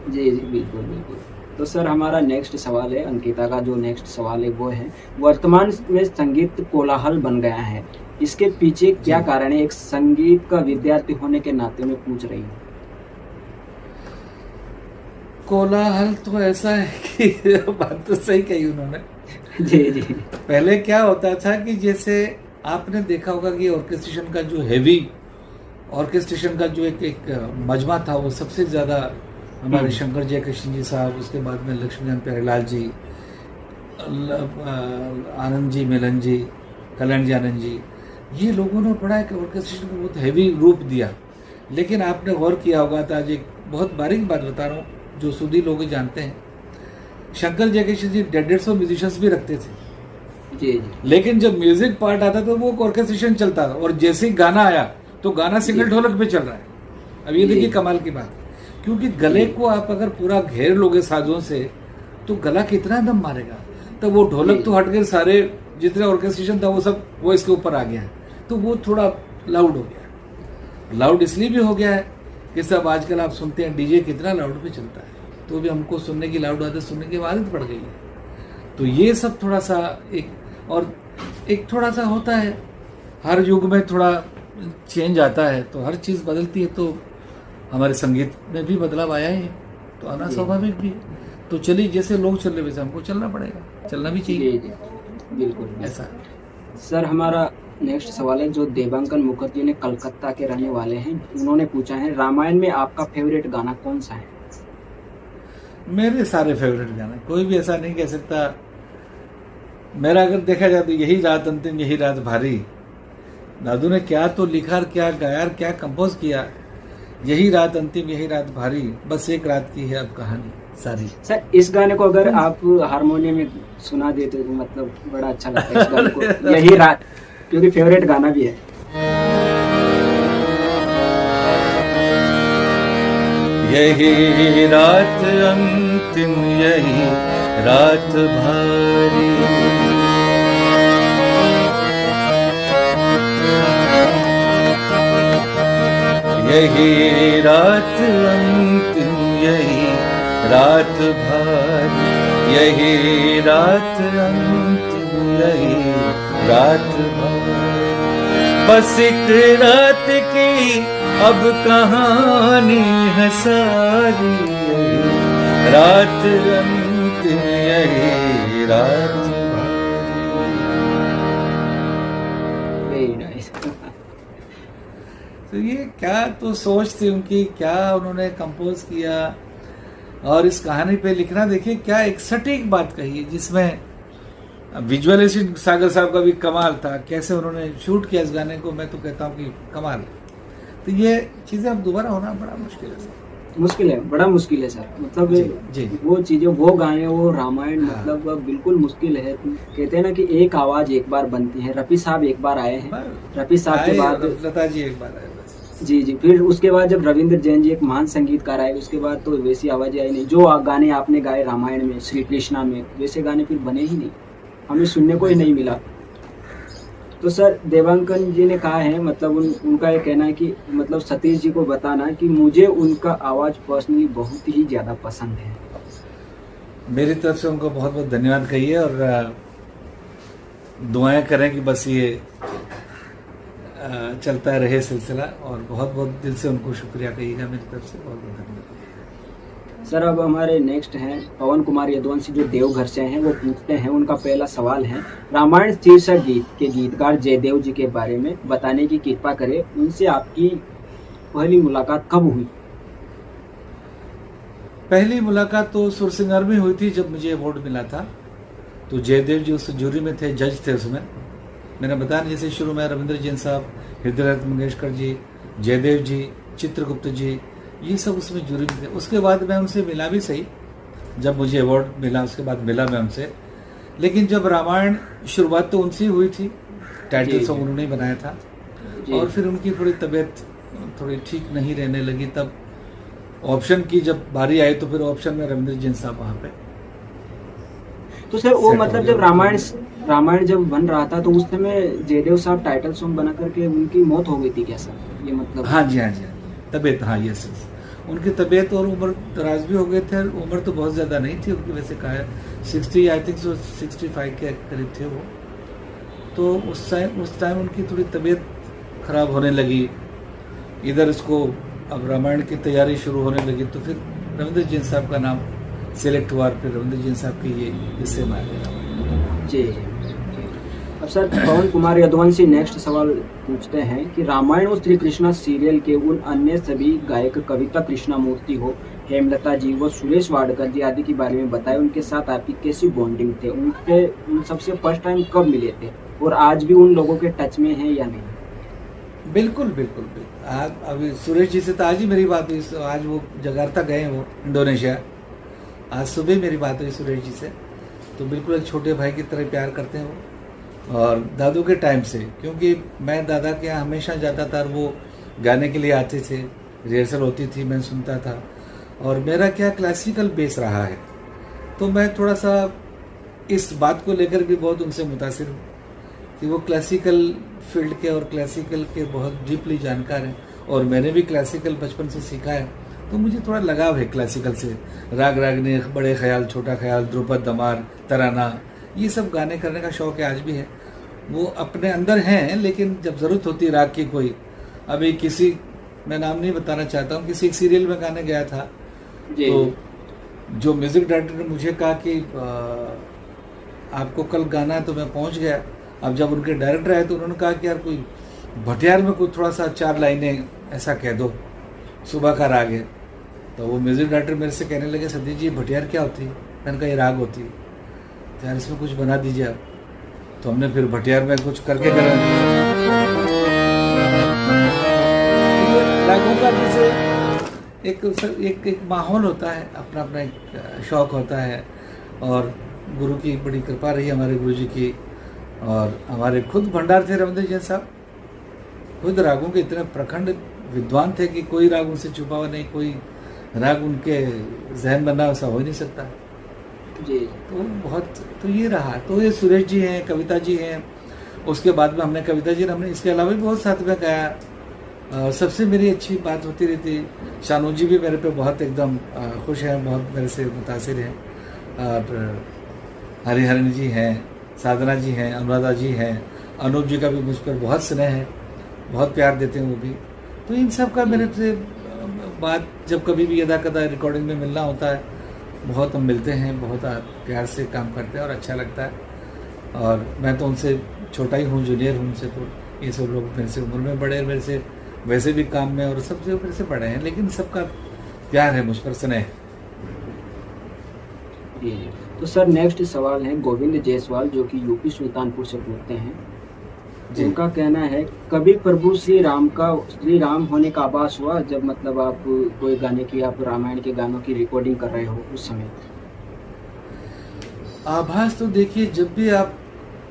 Speaker 3: जी जी बिल्कुल बिल्कुल। तो सर हमारा नेक्स्ट सवाल है, अंकिता का जो नेक्स्ट सवाल है वो है, वर्तमान में संगीत कोलाहल बन गया है, इसके पीछे क्या कारण है? एक संगीत का विद्यार्थी होने के नाते में पूछ रही हूँ।
Speaker 4: कोलाहल तो ऐसा है कि बात तो सही कही उन्होंने।
Speaker 3: जी जी
Speaker 4: पहले क्या होता था कि जैसे आपने देखा होगा कि ऑर्केस्ट्रेशन का जो हैवी ऑर्केस्ट्रेशन का जो एक मजमा था, वो सबसे ज़्यादा हमारे शंकर जयकिशन जी साहब, उसके बाद में लक्ष्मीकांत प्यारेलाल जी, आनंद जी, मिलन जी, कल्याण जी आनंद जी, ये लोगों ने बड़ा एक ऑर्केस्ट्रेशन को बहुत हैवी रूप दिया। लेकिन आपने गौर किया होगा, तो आज एक बहुत बारीक बात बता रहा हूँ जो सुधी लोग जानते हैं, शंकर जयकिशन जी 150 म्यूजिशियंस भी रखते थे।
Speaker 3: जी जी
Speaker 4: लेकिन जब म्यूजिक पार्ट आता था वो ऑर्केस्ट्रेशन चलता था, और जैसे ही गाना आया तो गाना सिंगल ढोलक पे चल रहा है। अब ये देखिए कमाल की बात, क्योंकि गले को आप अगर पूरा घेर लोगे साजों से तो गला कितना दम मारेगा। तो वो ढोलक तो हट गए, सारे जितने ऑर्केस्ट्रेशन था वो सब वो इसके ऊपर आ गया है, तो वो थोड़ा लाउड हो गया। लाउड इसलिए भी हो गया है कि सब आजकल आप सुनते हैं डीजे कितना लाउड पे चलता है, तो भी हमको सुनने की लाउड आदत, सुनने की आदत पड़ गई है। तो ये सब थोड़ा सा एक थोड़ा सा होता है, हर युग में थोड़ा चेंज आता है, तो हर चीज़ बदलती है, तो हमारे संगीत में भी बदलाव आया है, तो आना स्वाभाविक भी है। तो चलिए, जैसे लोग चल रहे वैसे हमको चलना पड़ेगा, चलना भी चाहिए।
Speaker 3: जी जी बिल्कुल
Speaker 4: ऐसा है।
Speaker 3: सर हमारा नेक्स्ट सवाल है, जो देवांकन मुखर्जी ने कलकत्ता के रहने वाले हैं, उन्होंने पूछा है, रामायण में आपका फेवरेट गाना कौन सा है?
Speaker 4: मेरे सारे फेवरेट गाने, कोई भी ऐसा नहीं कह सकता। मेरा अगर देखा जाए तो यही रात अंतिम, यही रात भारी, दादू ने क्या तो लिखा, क्या गाया, क्या कंपोज किया। यही रात अंतिम, यही रात भारी, बस एक रात की है अब कहानी सारी।
Speaker 3: सर इस गाने को अगर आप हारमोनियम में सुना देते तो मतलब बड़ा अच्छा लगता है इस गाने को, यही रात, क्योंकि फेवरेट गाना भी है।
Speaker 4: यही रात अंतिम, यही
Speaker 1: रात भारी। यही रात अंतिम, यही रात भारी, यही रात अंतिम, यही रात भारी। बस एक रात की अब कहानी है सारी, यही रात अंतिम, यही रात भारी।
Speaker 4: तो ये क्या तो सोच थी उनकी, क्या उन्होंने कंपोज किया और इस कहानी पे लिखना। देखिए क्या एक सटीक बात कही है, जिसमें विजुअलाइजेशन सागर साहब का भी कमाल था, कैसे उन्होंने शूट किया इस गाने को, मैं तो कहता हूँ कि कमाल। तो ये चीजें अब दोबारा होना बड़ा मुश्किल है सर।
Speaker 3: मुश्किल है, बड़ा मुश्किल है सर। मतलब
Speaker 4: जी।
Speaker 3: वो चीजें, वो गाने, वो रामायण, मतलब बिल्कुल मुश्किल है। कहते हैं ना कि एक आवाज एक बार बनती है। रफी साहब एक बार आए हैं, रफी साहब के बाद
Speaker 4: लता जी एक बार आए बस।
Speaker 3: जी जी। फिर उसके बाद जब रविंद्र जैन जी एक महान संगीतकार आए, उसके बाद तो वैसी आवाजें आई नहीं। जो गाने आपने गाए रामायण में, श्री कृष्णा में, वैसे गाने फिर बने ही नहीं, हमें सुनने को ही नहीं मिला। तो सर देवांकन जी ने कहा है, मतलब उनका ये कहना है कि मतलब सतीश जी को बताना कि मुझे उनका आवाज़ पर्सनली बहुत ही ज़्यादा पसंद है।
Speaker 4: मेरी तरफ से उनको बहुत बहुत धन्यवाद कहिए और दुआएं करें कि बस ये चलता रहे सिलसिला, और बहुत बहुत दिल से उनको शुक्रिया कहिएगा मेरी तरफ से। बहुत बहुत धन्यवाद
Speaker 3: सर। अब हमारे नेक्स्ट हैं पवन कुमार यदुवंशी, जो देवघर से हैं। वो पूछते हैं, उनका पहला सवाल है, रामायण शीर्षक गीत के गीतकार जयदेव जी के बारे में बताने की कृपा करें। उनसे आपकी पहली मुलाकात कब हुई?
Speaker 4: पहली मुलाकात तो सुरसिंगार में हुई थी, जब मुझे अवार्ड मिला था। तो जयदेव जी उस जूरी में थे, जज थे उसमें। मैंने बताया जैसे शुरू में रविंद्र जैन साहब, हृदय मंगेशकर जी, जयदेव जी, चित्रगुप्त जी, ये सब उसमें जूरी में थे। उसके बाद मैं उनसे मिला भी सही, जब मुझे अवार्ड मिला उसके बाद मिला मैं उनसे। लेकिन जब रामायण शुरुआत तो उनसे हुई थी, टाइटल सॉन्ग उन्होंने ही बनाया था। और फिर उनकी थोड़ी तबीयत थोड़ी ठीक नहीं रहने लगी, तब ऑप्शन की जब बारी आई तो फिर ऑप्शन में रविंद्र जैन साहब वहाँ पे।
Speaker 3: तो सर वो मतलब जब रामायण जब बन रहा था, तो उस समय जयदेव साहब टाइटल सॉन्ग बना करके उनकी मौत हो गई थी क्या सर? ये मतलब
Speaker 4: हाँ जी, तबीयत, हाँ यस, उनकी तबीयत और उम्र दराज भी हो गए थे। उम्र तो बहुत ज़्यादा नहीं थी उनकी, वैसे कहा है 60, आई थिंक 65 के करीब थे वो। तो उस टाइम उनकी थोड़ी तबीयत खराब होने लगी। इधर इसको अब रामायण की तैयारी शुरू होने लगी, तो फिर रविंद्र जैन साहब का नाम सिलेक्ट हुआ, फिर रविंद्र जैन साहब की ये हिस्से में आ गया।
Speaker 3: जी। अब सर पवन कुमार यदुवंशी नेक्स्ट सवाल पूछते हैं कि रामायण और श्री कृष्णा सीरियल के उन अन्य सभी गायक, कविता कृष्णमूर्ति हो, हेमलता जी व सुरेश वाडकर जी आदि के बारे में बताएं। उनके साथ आपकी कैसी बॉन्डिंग थे? उन सबसे फर्स्ट टाइम कब मिले थे, और आज भी उन लोगों के टच में हैं या नहीं?
Speaker 4: बिल्कुल बिल्कुल बिल्कुल। आज अभी सुरेश जी से तो आज ही मेरी बात हुई। आज वो जकार्ता गए हैं, वो इंडोनेशिया। आज सुबह मेरी बात हुई सुरेश जी से। तो बिल्कुल एक छोटे भाई की तरह प्यार करते हैं वो। और दादू के टाइम से, क्योंकि मैं दादा के यहाँ हमेशा जाता था, वो गाने के लिए आते थे, रिहर्सल होती थी, मैं सुनता था। और मेरा क्या क्लासिकल बेस रहा है, तो मैं थोड़ा सा इस बात को लेकर भी बहुत उनसे मुतासिर हूँ कि वो क्लासिकल फील्ड के और क्लासिकल के बहुत डीपली जानकार हैं। और मैंने भी क्लासिकल बचपन से सीखा है, तो मुझे थोड़ा लगाव है क्लासिकल से। राग रागनी, बड़े ख्याल, छोटा ख्याल, ध्रुपद, दमार, तराना, ये सब गाने करने का शौक है, आज भी है। वो अपने अंदर हैं, लेकिन जब ज़रूरत होती राग की कोई, अभी किसी, मैं नाम नहीं बताना चाहता हूँ, किसी एक सीरियल में गाने गया था, तो जो म्यूज़िक डायरेक्टर ने मुझे कहा कि आपको कल गाना है, तो मैं पहुँच गया। अब जब उनके डायरेक्टर आए तो उन्होंने कहा कि यार कोई भटियार में कोई थोड़ा सा 4 लाइनें ऐसा कह दो, सुबह का राग है। तो वो म्यूज़िक डायरेक्टर मेरे से कहने लगे, सतीश जी भटियार क्या होती है? मैंने कहा ये राग होती है। तो यार इसमें कुछ बना दीजिए आप। तो हमने फिर भटियार में कुछ करके करा। रागों का जैसे एक माहौल होता है, अपना अपना एक शौक होता है। और गुरु की बड़ी कृपा रही हमारे गुरु जी की। और हमारे खुद भंडार थे रविंद्र जैन साहब, खुद रागों के इतने प्रखंड विद्वान थे कि कोई राग उनसे छुपा हुआ नहीं, कोई राग उनके जहन बना वैसा हो ही नहीं सकता।
Speaker 3: जी।
Speaker 4: तो बहुत, तो ये रहा। तो ये सुरेश जी हैं, कविता जी हैं, उसके बाद में हमने कविता जी ने हमने इसके अलावा भी बहुत साथ में गाया। सबसे मेरी अच्छी बात होती रहती, शानू जी भी मेरे पे बहुत एकदम खुश हैं, बहुत मेरे से मुतासिर हैं। और हरिहरन जी हैं, साधना जी हैं, अनुराधा जी हैं, अनूप जी का भी मुझ पर बहुत स्नेह है, बहुत प्यार देते हैं वो भी। तो इन सब का मेरे से बात जब कभी भी यदा कदा रिकॉर्डिंग में मिलना होता है, बहुत हम मिलते हैं, बहुत प्यार से काम करते हैं और अच्छा लगता है। और मैं तो उनसे छोटा ही हूँ, जूनियर हूँ उनसे, तो ये सब लोग मेरे से उम्र में बड़े, मेरे से वैसे भी काम में और सबसे मेरे से बड़े हैं, लेकिन सबका प्यार है मुझ पर, स्नेह।
Speaker 3: जी। तो सर नेक्स्ट सवाल है गोविंद जायसवाल, जो कि यूपी सुल्तानपुर से पूछते हैं। उनका कहना है, कभी प्रभु श्री राम होने का आभास हुआ जब मतलब आप कोई गाने की, आप रामायण के गानों की रिकॉर्डिंग कर रहे हो उस समय?
Speaker 4: आभास तो देखिए, जब भी आप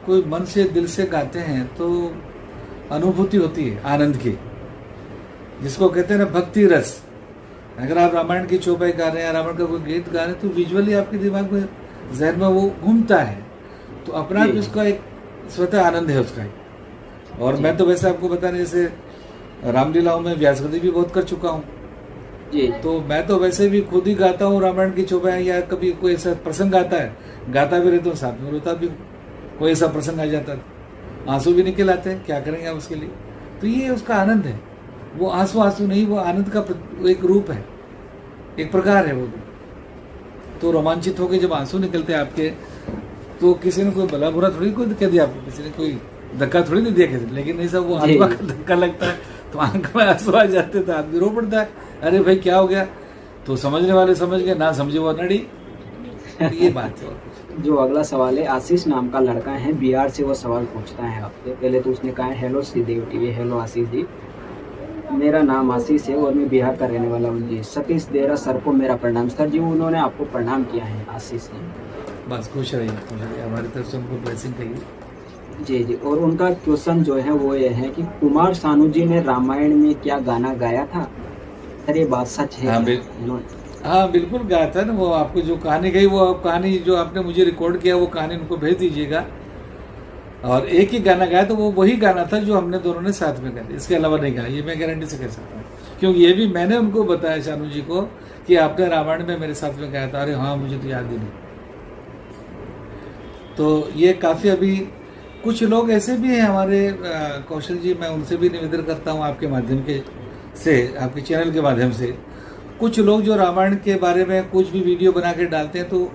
Speaker 4: कोई मन से दिल से गाते हैं तो अनुभूति होती है आनंद की, जिसको कहते हैं ना भक्ति रस। अगर आप रामायण की चौपाई गा रहे हैं, रामायण का कोई गीत गा रहे हैं, तो विजुअली आपके दिमाग में, जहन में वो घूमता है, तो अपना भी उसका एक स्वतः आनंद है उसका। और मैं तो वैसे आपको बता, जैसे रामलीलाओं में व्यासगति भी बहुत कर चुका हूँ, तो मैं तो वैसे भी खुद ही गाता हूँ रामायण की चौपाई, या कभी कोई ऐसा प्रसंग आता है, गाता भी रहता हूँ, साथ में रोता भी, कोई ऐसा प्रसंग आ जाता है, आंसू भी निकल आते हैं, क्या करेंगे आप उसके लिए। तो ये उसका आनंद है, वो आंसू नहीं, वो आनंद का एक रूप है, एक प्रकार है वो। तो रोमांचित होकर जब आंसू निकलते हैं आपके, तो किसी ने कोई भला बुरा थोड़ी कोई कह दिया आपको, किसी ने कोई धक्का थोड़ी नहीं दिया किसी ने, लेकिन नहीं सब वो आत्मा का धक्का लगता है, तो आंख में आंसू आ जाते, तो आदमी रो पड़ता है, अरे भाई क्या हो गया। तो समझने वाले समझ गए, ना समझे वो नड़ी। ये बात है।
Speaker 3: जो अगला सवाल है, आशीष नाम का लड़का है, बिहार से वो सवाल पूछता है आपसे। पहले तो उसने कहा है, hello Shridev TV, hello Ashish ji, मेरा नाम आशीष है और मैं बिहार का रहने वाला हूँ जी। सतीश देहरा सर को मेरा प्रणाम। सर जी उन्होंने आपको प्रणाम किया है, आशीष जी।
Speaker 4: बस खुश रहिए, हमारी तरफ से उनको ब्लेसिंग कहिए।
Speaker 3: जी। और उनका क्वेश्चन जो है वो ये है कि कुमार सानू जी ने रामायण में क्या गाना गाया था? सर ये बात सच है?
Speaker 4: हाँ बिल्कुल गाया था ना। वो आपको जो कहानी गई, वो कहानी जो आपने मुझे रिकॉर्ड किया, वो कहानी उनको भेज दीजिएगा। और एक ही गाना गाया, तो वो वही गाना था जो हमने दोनों ने साथ में गाया, इसके अलावा नहीं गाया, ये मैं गारंटी से कह सकता हूँ। क्योंकि ये भी मैंने उनको बताया शानू जी को कि आपने रामायण में मेरे साथ में गाया था। अरे हाँ, मुझे तो याद ही नहीं। तो ये काफ़ी, अभी कुछ लोग ऐसे भी हैं हमारे, कौशल जी, मैं उनसे भी निवेदन करता हूँ आपके माध्यम के से, आपके चैनल के माध्यम से, कुछ लोग जो रामायण के बारे में कुछ भी वीडियो बना के डालते हैं, तो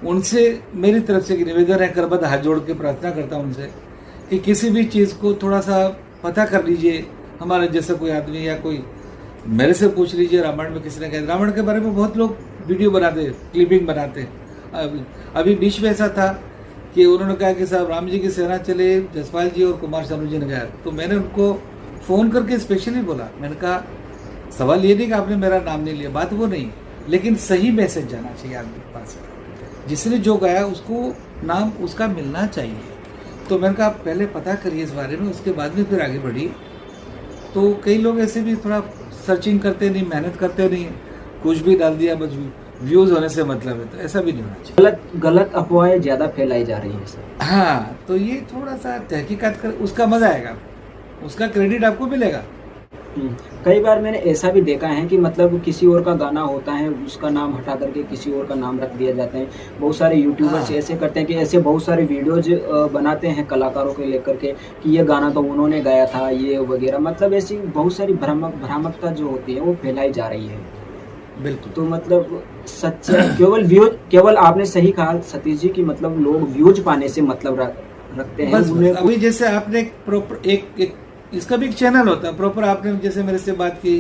Speaker 4: उनसे मेरी तरफ से निवेदन है, करबद्ध हाथ जोड़ के प्रार्थना करता हूँ उनसे कि किसी भी चीज़ को थोड़ा सा पता कर लीजिए। हमारे जैसा कोई आदमी या कोई मेरे से पूछ लीजिए, रामायण में किसी ने कहा, रामायण के बारे में बहुत लोग वीडियो बनाते, क्लिपिंग बनाते। अभी बीच में ऐसा था कि उन्होंने कहा कि साहब राम जी की सेना चले, जसपाल जी और कुमार शानू जी ने कहा। तो मैंने उनको फ़ोन करके स्पेशली बोला, मैंने कहा सवाल ये नहीं कि आपने मेरा नाम नहीं लिया, बात वो नहीं, लेकिन सही मैसेज जाना चाहिए आदमी के पास। जिसने जो गाया उसको नाम उसका मिलना चाहिए। तो मैंने कहा आप पहले पता करिए इस बारे में, उसके बाद में फिर आगे बढ़िए। तो कई लोग ऐसे भी थोड़ा सर्चिंग करते नहीं, मेहनत करते नहीं, कुछ भी डाल दिया, बस व्यूज होने से मतलब है, तो ऐसा भी नहीं होना चाहिए।
Speaker 3: गलत अफवाहें ज़्यादा फैलाई जा रही हैं सर।
Speaker 4: हाँ, तो ये थोड़ा सा तहकीकात कर, उसका मजा आएगा, उसका क्रेडिट आपको मिलेगा।
Speaker 3: कई बार मैंने ऐसा भी देखा है कि मतलब किसी और का गाना होता है, उसका नाम हटा करके किसी और का नाम रख दिया जाता है। बहुत सारे यूट्यूबर्स ऐसे करते हैं कि ऐसे बहुत सारे वीडियोज बनाते हैं कलाकारों को लेकर के कि ये गाना तो उन्होंने गाया था, ये वगैरह, मतलब ऐसी बहुत सारी भ्रामकता जो होती है वो फैलाई जा रही है।
Speaker 4: बिल्कुल। तो
Speaker 3: मतलब सच केवल आपने सही कहा सतीश जी की, मतलब लोग व्यूज पाने से मतलब रखते हैं।
Speaker 4: बस अभी जैसे आपने प्रॉपर एक इसका भी एक चैनल होता है प्रॉपर, आपने जैसे मेरे से बात की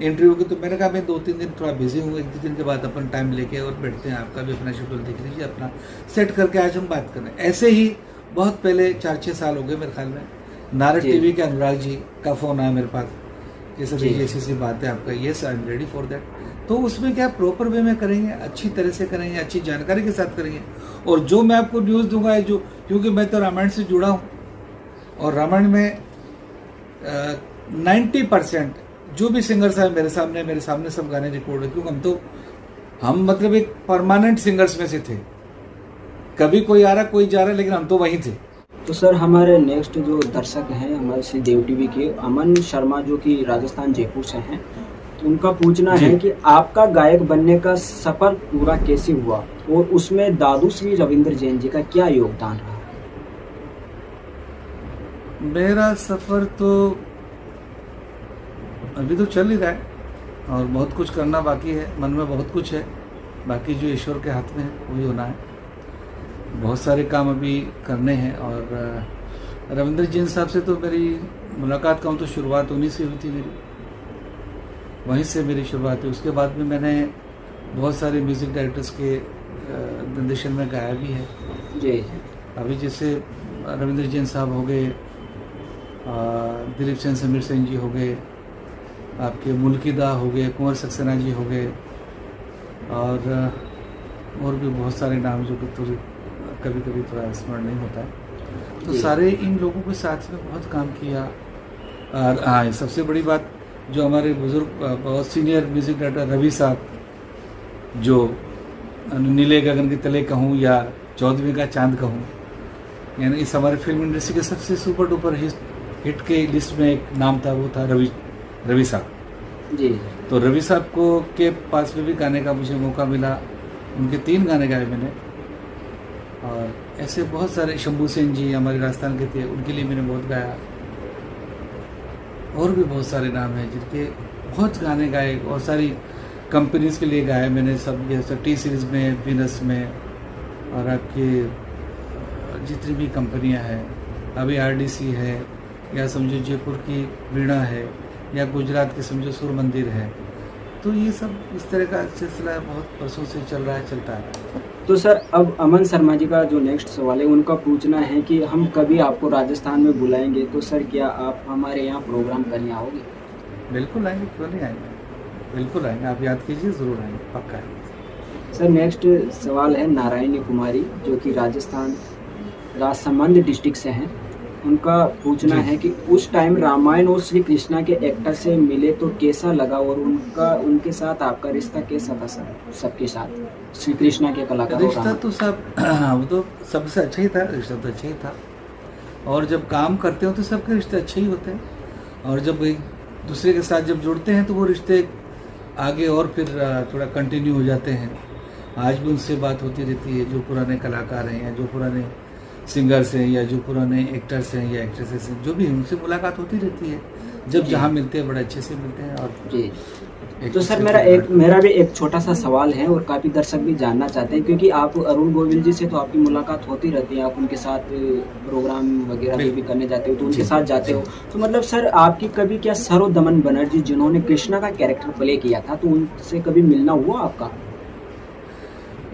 Speaker 4: इंटरव्यू की, तो मैंने कहा मैं 2-3 दिन थोड़ा बिजी हूँ, 1-2 दिन के बाद अपन टाइम लेके और बैठते हैं, आपका भी अपना शेड्यूल देख लीजिए, अपना सेट करके आज हम बात करें। ऐसे ही बहुत पहले 4-6 साल हो गए मेरे ख्याल में, नारद टीवी के अनुराग जी का फ़ोन आया मेरे पास, जैसे ऐसी बात है आपका, yes I am ready for that. तो उसमें क्या प्रॉपर वे में करेंगे, अच्छी तरह से करेंगे, अच्छी जानकारी के साथ करेंगे। और जो मैं आपको न्यूज़ दूंगा, जो क्योंकि मैं तो रामायण से जुड़ा हूँ, और रामायण में 90% जो भी सिंगर्स आए मेरे सामने सब गाने रिकॉर्ड है, क्योंकि हम मतलब एक परमानेंट सिंगर्स में से थे। कभी कोई आ रहा कोई जा रहा, लेकिन हम तो वहीं थे।
Speaker 3: तो सर हमारे नेक्स्ट जो दर्शक हैं हमारे श्री देव टीवी के अमन शर्मा जो कि राजस्थान जयपुर से हैं, तो उनका पूछना है कि आपका गायक बनने का सफर पूरा कैसे हुआ और उसमें दादू श्री रविंद्र जैन जी का क्या योगदान रहा?
Speaker 4: मेरा सफर तो अभी तो चल ही रहा है और बहुत कुछ करना बाकी है, मन में बहुत कुछ है, बाकी जो ईश्वर के हाथ में है वही होना है। बहुत सारे काम अभी करने हैं और रविंद्र जैन साहब से तो मेरी मुलाकात कहूँ तो शुरुआत उन्हीं से हुई थी मेरी, वहीं से मेरी शुरुआत हुई। उसके बाद में मैंने बहुत सारे म्यूज़िक डायरेक्टर्स के निर्देशन में गाया भी है
Speaker 3: जी।
Speaker 4: अभी जैसे रविंद्र जैन साहब हो गए, दिलीप सेन समीर सेन जी हो गए, आपके मुल्कीदा हो गए, कुंवर सक्सेना जी हो गए और भी बहुत सारे नाम जो कि थोड़ी कभी कभी थोड़ा स्मरण नहीं होता है। तो सारे इन लोगों के साथ में बहुत काम किया। और हाँ, सबसे बड़ी बात जो हमारे बुजुर्ग बहुत सीनियर म्यूज़िक डायरेक्टर रवि साहब, जो नीले गगन के तले कहूँ या 14वीं का चांद कहूँ, यानी इस हमारे फिल्म इंडस्ट्री के सबसे सुपर डुपर हिट के लिस्ट में एक नाम था, वो था रवि साहब
Speaker 3: जी।
Speaker 4: तो रवि साहब को के पास में भी गाने का मुझे मौका मिला, उनके 3 गाने गाए मैंने। और ऐसे बहुत सारे शंभू सेन जी हमारे राजस्थान के थे, उनके लिए मैंने बहुत गाया। और भी बहुत सारे नाम हैं जिनके बहुत गाने गाए और सारी कंपनीज के लिए गाए मैंने, सब जैसे टी सीरीज़ में, वीनस में, और आपके जितनी भी कंपनियां हैं, अभी आरडीसी है, या समझो जयपुर की वीणा है, या गुजरात के समझो सुर मंदिर है। तो ये सब इस तरह का सिलसिला बहुत वर्षों से चल रहा है, चलता है।
Speaker 3: तो सर अब अमन शर्मा जी का जो नेक्स्ट सवाल है उनका पूछना है कि हम कभी आपको राजस्थान में बुलाएंगे, तो सर क्या आप हमारे यहाँ प्रोग्राम करने आओगे?
Speaker 4: बिल्कुल आएंगे, क्यों नहीं आएंगे, बिल्कुल आएंगे, आप याद कीजिए, ज़रूर आएंगे, पक्का आएंगे।
Speaker 3: सर नेक्स्ट सवाल है नारायणी कुमारी जो कि राजस्थान राजसमंद डिस्ट्रिक्ट से हैं। उनका पूछना है कि उस टाइम रामायण और श्री कृष्णा के एक्टर से मिले तो कैसा लगा और उनके साथ आपका रिश्ता कैसा था सर? सबके साथ श्री कृष्णा के कलाकार
Speaker 4: रिश्ता तो सब वो तो सबसे अच्छा ही था, रिश्ता तो अच्छा ही था। और जब काम करते हो तो सबके रिश्ते अच्छे ही होते हैं, और जब एक दूसरे के साथ जब जुड़ते हैं तो वो रिश्ते आगे और फिर थोड़ा कंटिन्यू हो जाते हैं। आज भी उनसे बात होती रहती है, जो पुराने कलाकार हैं या जो पुराने सिंगर्स हैं या जो पुराने एक्टर्स हैं या एक्ट्रेसेस हैं, जो भी उनसे मुलाकात होती रहती है। जब जहाँ मिलते हैं बड़े अच्छे से मिलते हैं। और
Speaker 3: जी तो सर मेरा भी एक छोटा सा सवाल है और काफ़ी दर्शक भी जानना चाहते हैं, क्योंकि आप अरुण गोविल जी से तो आपकी मुलाकात होती रहती है, आप उनके साथ प्रोग्राम वगैरह भी करने जाते हो तो उनके साथ जाते हो, तो मतलब सर आपकी कभी क्या सरोदमन बनर्जी जिन्होंने कृष्णा का कैरेक्टर प्ले किया था, तो उनसे कभी मिलना हुआ आपका?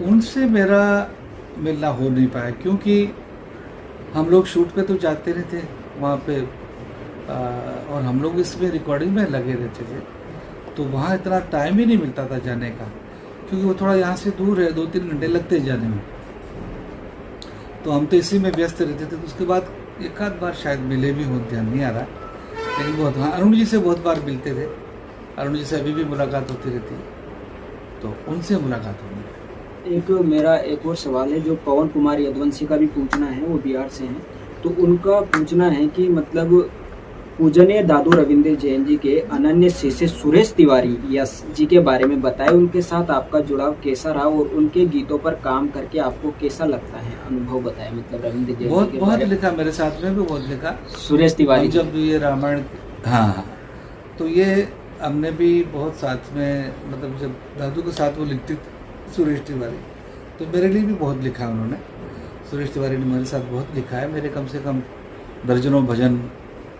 Speaker 4: उनसे मेरा मिलना हो नहीं पाया, क्योंकि हम लोग शूट पे तो जाते रहते वहाँ पे, और हम लोग इसमें रिकॉर्डिंग में लगे रहते थे, तो वहाँ इतना टाइम ही नहीं मिलता था जाने का, क्योंकि वो थोड़ा यहाँ से दूर है, 2-3 घंटे लगते हैं जाने में। तो हम तो इसी में व्यस्त रहते थे। तो उसके बाद एक आध बार शायद मिले भी हो, ध्यान नहीं आ रहा, लेकिन बहुत, हाँ, अरुण जी से बहुत बार मिलते थे। अरुण जी से अभी भी मुलाकात होती रहती है, तो उनसे मुलाकात होगी।
Speaker 3: मेरा एक और सवाल है जो पवन कुमार यदुवंशी का भी पूछना है, वो बिहार से हैं। तो उनका पूछना है कि मतलब पूजनीय दादू रविंद्र जैन जी के अनन्य शिष्य सुरेश तिवारी यस जी के बारे में बताएं, उनके साथ आपका जुड़ाव कैसा रहा और उनके गीतों पर काम करके आपको कैसा लगता है, अनुभव बताएं। मतलब रविंद्र जैन
Speaker 4: बहुत लिखा, मेरे साथ में भी बहुत लिखा
Speaker 3: सुरेश तिवारी,
Speaker 4: जब ये रामायण, हाँ, तो ये हमने भी बहुत साथ में, मतलब जब दादू के साथ वो लिखती सुरेश तिवारी, तो मेरे लिए भी बहुत लिखा उन्होंने। सुरेश तिवारी ने मेरे साथ बहुत लिखा है, मेरे कम से कम दर्जनों भजन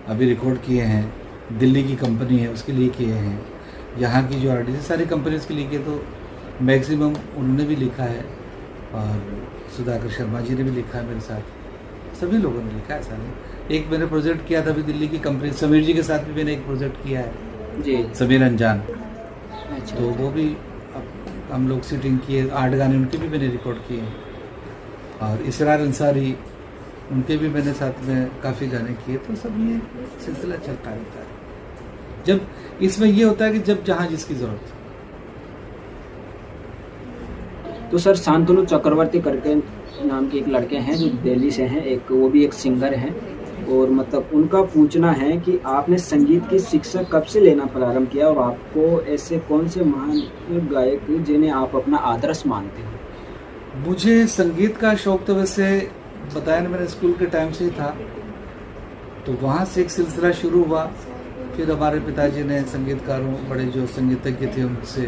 Speaker 4: अभी रिकॉर्ड किए हैं। दिल्ली की कंपनी है उसके लिए किए हैं, यहाँ की जो आर्टिस्ट सारी कंपनीज के लिए किए, तो मैक्सिमम उन्होंने भी लिखा है। और सुधाकर शर्मा जी ने भी लिखा है मेरे साथ, सभी लोगों ने लिखा है सारे। एक मैंने प्रोजेक्ट किया था अभी दिल्ली की कंपनी, समीर जी के साथ भी मैंने एक प्रोजेक्ट किया है
Speaker 3: जी,
Speaker 4: समीर अनजान।
Speaker 3: अच्छा,
Speaker 4: तो वो भी हम लोग सीटिंग किए, 8 गाने उनके भी मैंने रिकॉर्ड किए। और इसरार अंसारी, उनके भी मैंने साथ में काफ़ी गाने किए। तो सब ये सिलसिला चलता रहता है। जब इसमें ये होता है कि जब जहाँ जिसकी ज़रूरत है।
Speaker 3: तो सर शांतनु चक्रवर्ती करके नाम के एक लड़के हैं जो दिल्ली से हैं, एक वो भी एक सिंगर हैं, और मतलब उनका पूछना है कि आपने संगीत की शिक्षा कब से लेना प्रारंभ किया और आपको ऐसे कौन से महान गायक जिन्हें आप अपना आदर्श मानते हो?
Speaker 4: मुझे संगीत का शौक तो वैसे बताया ना, मेरे स्कूल के टाइम से ही था, तो वहाँ से एक सिलसिला शुरू हुआ। फिर हमारे पिताजी ने संगीतकारों, बड़े जो संगीतज्ञ थे, उनसे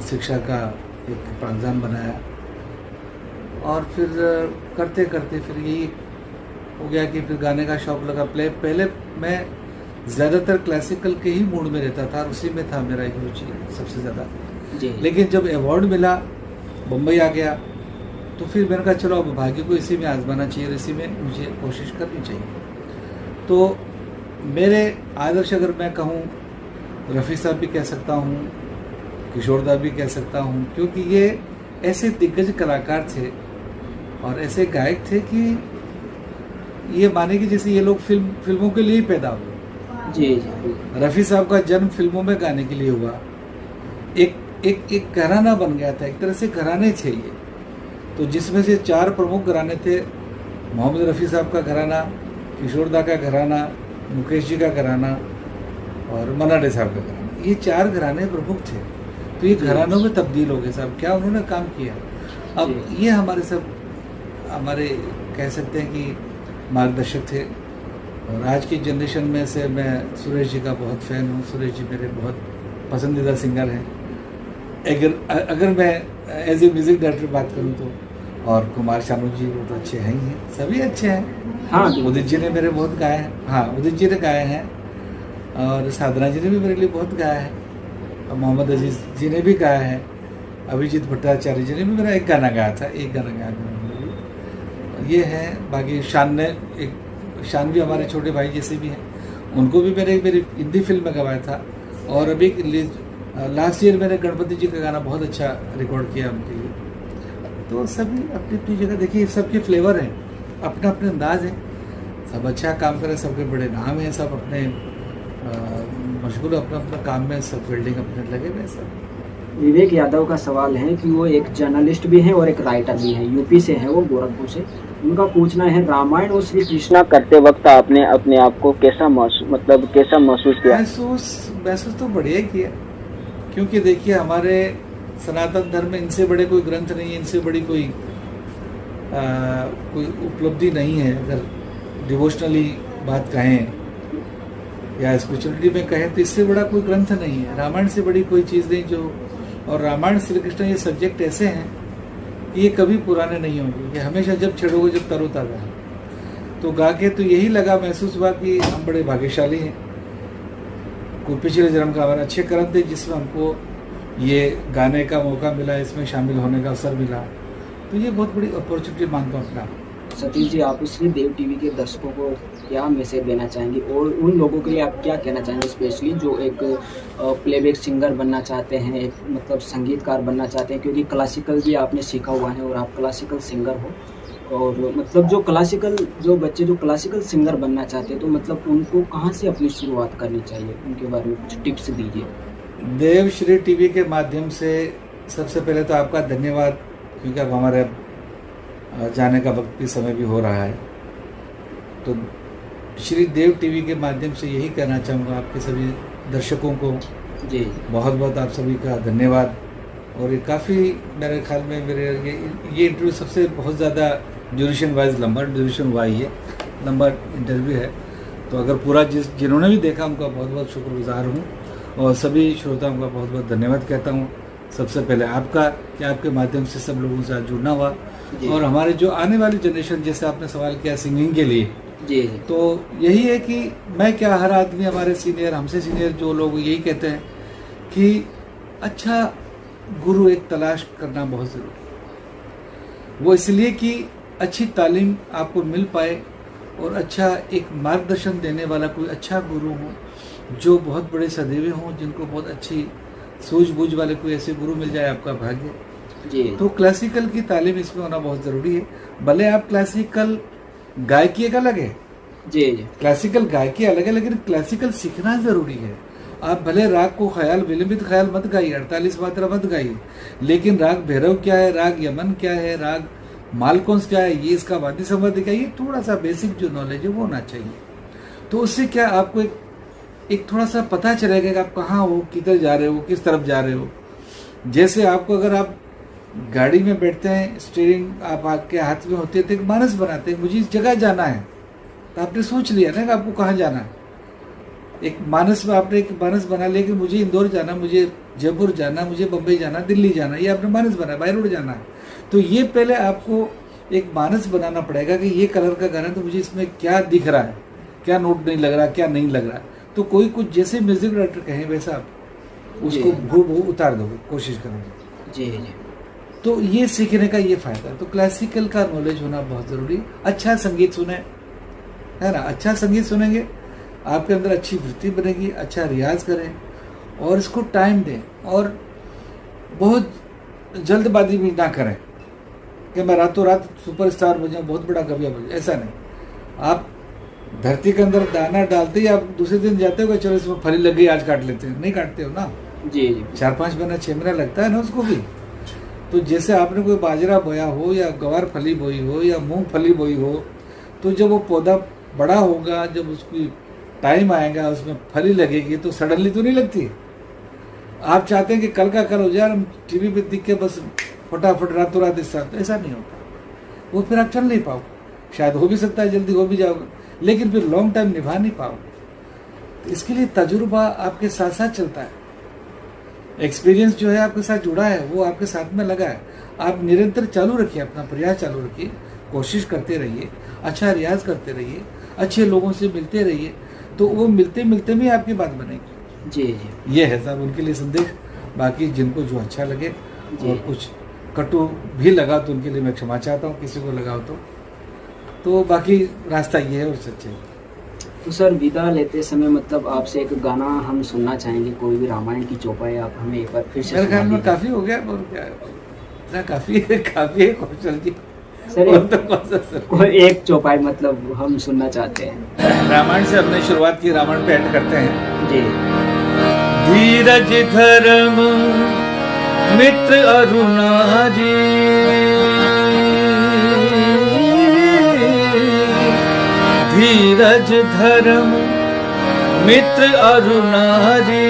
Speaker 4: शिक्षा का एक प्रावधान बनाया, और फिर करते करते फिर यही हो गया कि फिर गाने का शौक लगा। पहले मैं ज़्यादातर क्लासिकल के ही मूड में रहता था और उसी में था मेरा एक रुचि सबसे ज़्यादा। लेकिन जब अवार्ड मिला, मुंबई आ गया, तो फिर मैंने कहा चलो अब भाग्य को इसी में आजमाना चाहिए, इसी में मुझे कोशिश करनी चाहिए। तो मेरे आदर्श अगर मैं कहूँ, रफ़ी साहब भी कह सकता हूँ, किशोर दा भी कह सकता हूँ, क्योंकि ये ऐसे दिग्गज कलाकार थे और ऐसे गायक थे कि ये माने कि जैसे ये लोग फिल्मों के लिए ही पैदा हुए।
Speaker 3: जी।
Speaker 4: रफ़ी साहब का जन्म फिल्मों में गाने के लिए हुआ, एक घराना बन गया था, एक तरह से घराने थे ये, तो जिसमें से 4 प्रमुख घराने थे, मोहम्मद रफ़ी साहब का घराना, किशोर दा का घराना, मुकेश जी का घराना और मन्ना डे साहब का घराना। ये 4 घराने प्रमुख थे, तो ये घरानों में तब्दील हो गए साहब। क्या उन्होंने काम किया। अब ये हमारे कह सकते हैं कि मार्गदर्शक थे। और आज की जनरेशन में से मैं सुरेश जी का बहुत फ़ैन हूँ। सुरेश जी मेरे बहुत पसंदीदा सिंगर हैं। अगर मैं एज ए म्यूज़िक डायरेक्टर बात करूँ तो, और कुमार शानू जी वो तो अच्छे हैं ही हैं, सभी अच्छे हैं।
Speaker 3: हाँ,
Speaker 4: उदित जी ने मेरे बहुत गाए हैं। हाँ, उदित जी ने गाए हैं, और साधना जी ने भी मेरे लिए बहुत गाया है, और मोहम्मद अजीज़ जी ने भी गाया है, अभिजीत भट्टाचार्य जी ने भी मेरा एक गाना गाया था, एक गाना गाया था मेरे लिए। ये है। बाकी शान भी हमारे छोटे भाई जैसे भी हैं, उनको भी मेरी हिंदी फिल्म में गवाया था। और अभी लास्ट ईयर मैंने गणपति जी का गाना बहुत अच्छा रिकॉर्ड किया उनके लिए। तो सभी अपनी अपनी जगह, देखिए सबके फ्लेवर हैं, अपना अपने अंदाज है, सब अच्छा काम करें, सबके बड़े नाम हैं, सब अपने मशगूल अपना अपना काम में, सब फील्डिंग अपने लगे हुए सब।
Speaker 3: विवेक यादव का सवाल है कि वो एक जर्नलिस्ट भी हैं और एक राइटर भी हैं, यूपी से हैं वो, गोरखपुर से। उनका पूछना है, रामायण और श्री कृष्णा करते वक्त आपने अपने आप को कैसा महसूस किया?
Speaker 4: महसूस तो बढ़िया किया, क्योंकि देखिए हमारे सनातन धर्म में इनसे बड़े कोई ग्रंथ नहीं है, इनसे बड़ी कोई उपलब्धि नहीं है। अगर डिवोशनली बात कहें या स्पिरिचुअलिटी में कहें तो इससे बड़ा कोई ग्रंथ नहीं है, रामायण से बड़ी कोई चीज़ नहीं जो। और रामायण श्री कृष्ण ये सब्जेक्ट ऐसे हैं कि ये कभी पुराने नहीं होंगे, ये हमेशा जब छेड़ोगे जब तरोताज़ा है। तो गा के तो यही लगा, महसूस हुआ कि हम बड़े भाग्यशाली हैं, कोई पिछले जन्म का हमारे अच्छे कर्म थे जिसमें हमको ये गाने का मौका मिला, इसमें शामिल होने का अवसर मिला। तो ये बहुत बड़ी अपॉर्चुनिटी मानता हूँ अपना।
Speaker 3: सतीश जी, आप श्री देव टीवी के दर्शकों को क्या मैसेज देना चाहेंगे, और उन लोगों के लिए आप क्या कहना चाहेंगे, स्पेशली जो एक प्लेबैक सिंगर बनना चाहते हैं, एक मतलब संगीतकार बनना चाहते हैं, क्योंकि क्लासिकल भी आपने सीखा हुआ है और आप क्लासिकल सिंगर हो, और मतलब जो बच्चे जो क्लासिकल सिंगर बनना चाहते हैं, तो मतलब उनको कहाँ से अपनी शुरुआत करनी चाहिए, उनके बारे में कुछ टिप्स दीजिए।
Speaker 4: देवश्री टीवी के माध्यम से सबसे पहले तो आपका धन्यवाद, क्योंकि अब हमारे जाने का वक्त भी समय भी हो रहा है। तो श्री देव टीवी के माध्यम से यही कहना चाहूँगा आपके सभी दर्शकों को
Speaker 3: जी,
Speaker 4: बहुत बहुत आप सभी का धन्यवाद। और ये काफ़ी मेरे ख्याल में ये इंटरव्यू सबसे बहुत ज़्यादा ड्यूरेशन वाइज लंबा ड्यूरेशन हुआ ही है, लंबा इंटरव्यू है। तो अगर पूरा जिन्होंने भी देखा उनका बहुत बहुत शुक्रगुजार हूँ, और सभी श्रोताओं का बहुत बहुत धन्यवाद कहता हूँ। सबसे पहले आपका, कि आपके माध्यम से सब लोगों से जुड़ना हुआ, और हमारे जो आने वाली जनरेशन, जैसे आपने सवाल किया सिंगिंग के लिए
Speaker 3: जी,
Speaker 4: तो यही है कि मैं क्या, हर आदमी, हमारे सीनियर, हमसे सीनियर जो लोग यही कहते हैं कि अच्छा गुरु एक तलाश करना बहुत ज़रूरी है। वो इसलिए कि अच्छी तालीम आपको मिल पाए और अच्छा एक मार्गदर्शन देने वाला कोई अच्छा गुरु हो, जो बहुत बड़े सदैवे हों, जिनको बहुत अच्छी सूझबूझ वाले कोई ऐसे गुरु मिल जाए, आपका भाग्य
Speaker 3: जी।
Speaker 4: तो क्लासिकल की तालीम इसमें होना बहुत ज़रूरी है। भले आप क्लासिकल गायकी एक अलग है,
Speaker 3: जी,
Speaker 4: क्लासिकल गायकी अलग है, लेकिन क्लासिकल सीखना ज़रूरी है। आप भले राग को ख्याल, विलंबित ख्याल मत गाइए, 48 मात्रा मत गाइए, लेकिन राग भैरव क्या है, राग यमन क्या है, राग मालकोन्स क्या है, ये इसका वाद्य संबंध क्या है, ये थोड़ा सा बेसिक जो नॉलेज है वो होना चाहिए। तो उससे क्या आपको एक थोड़ा सा पता चलेगा कि आप कहाँ हो, किधर जा रहे हो, किस तरफ जा रहे हो। जैसे आपको अगर आप गाड़ी में बैठते हैं, स्टीयरिंग आप आपके हाथ में होती है तो एक मानस बनाते हैं, मुझे इस जगह जाना है, तो आपने सोच लिया ना कि आपको कहाँ जाना है। एक मानस में आपने एक मानस बना लिया कि मुझे इंदौर जाना, मुझे जयपुर जाना, मुझे बम्बई जाना, दिल्ली जाना, ये आपने मानस बनाया, बाय रोड जाना है। तो ये पहले आपको एक मानस बनाना पड़ेगा कि ये कलर का गाना, तो मुझे इसमें क्या दिख रहा है, क्या नोट नहीं लग रहा, क्या नहीं लग रहा। तो कोई कुछ जैसे म्यूजिक डायरेक्टर कहें वैसा आप उसको भू उतार दोगे, कोशिश करोगे।
Speaker 3: जी जी।
Speaker 4: तो ये सीखने का ये फायदा। तो क्लासिकल का नॉलेज होना बहुत जरूरी। अच्छा संगीत सुने, है ना, अच्छा संगीत सुनेंगे आपके अंदर अच्छी वृत्ति बनेगी, अच्छा रियाज करें और इसको टाइम दें और बहुत जल्दबाजी भी ना करें कि मैं रातों रात सुपरस्टार बन जाऊँ, बहुत बड़ा कवि बन जाऊँ, ऐसा नहीं। आप धरती के अंदर दाना डालते ही आप दूसरे दिन जाते हो कि चलो इसमें फली लग गई, आज काट लेते हैं, नहीं काटते हो ना।
Speaker 3: जी जी।
Speaker 4: 4-5 महीना 6 महीना लगता है ना उसको भी। तो जैसे आपने कोई बाजरा बोया हो या गवार फली बोई हो या मूंगफली बोई हो, तो जब वो पौधा बड़ा होगा, जब उसकी टाइम आएगा, उसमें फली लगेगी, तो सडनली तो नहीं लगती। आप चाहते हैं कि कल का कल हो जाए, हम टीवी पे दिख के बस फटाफट रातों रात इस साथ, ऐसा नहीं होता। वो फिर आप चल नहीं पाओ, शायद हो भी सकता है जल्दी हो भी जाओगे, लेकिन फिर लॉन्ग टाइम निभा नहीं पाओगे। तो इसके लिए तजुर्बा आपके साथ साथ चलता है, एक्सपीरियंस जो है आपके साथ जुड़ा है, वो आपके साथ में लगा है। आप निरंतर चालू रखिए, अपना प्रयास चालू रखिए, कोशिश करते रहिए, अच्छा रियाज करते रहिए, अच्छे लोगों से मिलते रहिए, तो वो मिलते मिलते में आपकी बात बनेगी।
Speaker 3: जी जी।
Speaker 4: ये है साहब उनके लिए संदेश। बाकी जिनको जो अच्छा लगे और कुछ कटु भी लगा तो उनके लिए मैं क्षमा चाहता हूँ, किसी को लगाओ तो बाकी रास्ता ये है और सच्चे।
Speaker 3: तो सर विदा लेते समय मतलब आपसे एक गाना हम सुनना चाहेंगे, कोई भी रामायण की चौपाई आप हमें एक बार फिर से
Speaker 4: मेरे ख्याल
Speaker 3: सुना
Speaker 4: में
Speaker 3: दीजिए।
Speaker 4: काफी हो गया और क्या इतना काफी है कौशल जी।
Speaker 3: सर
Speaker 4: और तो कौन सा सर?
Speaker 3: कोई एक चौपाई मतलब हम सुनना चाहते हैं।
Speaker 4: रामायण से हमने शुरुआत की, रामायण पे एंड करते हैं।
Speaker 3: जी।
Speaker 1: धीरज धर्म मित्र अरुणाजी, धीरज धर्म मित्र अरुणारी,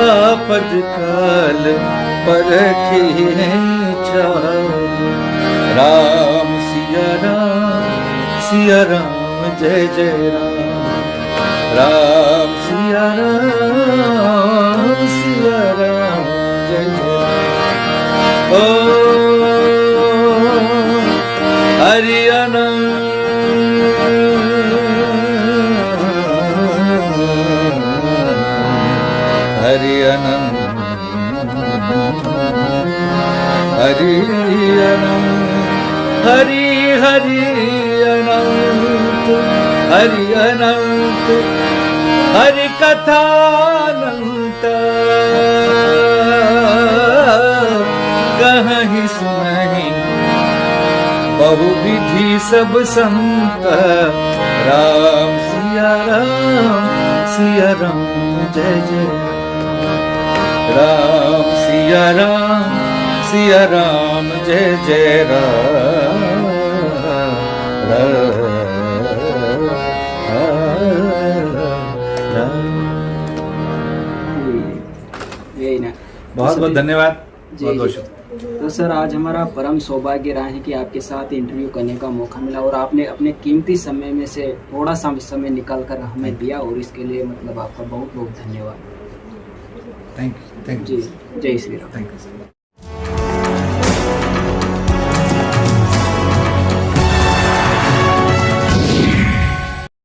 Speaker 1: आपद काल परखिए चारि, राम सिया राम जय जय राम, राम सिया राम जय जय राम। ओ हरि अनंत हरि अनंत हरि अनंत हरि हरि अनंत हरि अनंत हरि कथानंत, कहीं सुनहि बहुविधि सब संत, राम सिया राम जय जय राम, सिया राम जय जय राम,
Speaker 3: यही ना।
Speaker 4: बहुत बहुत धन्यवाद।
Speaker 3: जी,
Speaker 4: बहुत बहुत
Speaker 3: जी।
Speaker 4: शुक्रिया।
Speaker 3: तो सर आज हमारा परम सौभाग्य रहा है कि आपके साथ इंटरव्यू करने का मौका मिला और आपने अपने कीमती समय में से थोड़ा सा समय निकाल कर हमें दिया, और इसके लिए मतलब आपका बहुत बहुत धन्यवाद।
Speaker 4: थैंक यू
Speaker 3: जी, जय श्री राम।
Speaker 4: Thank you.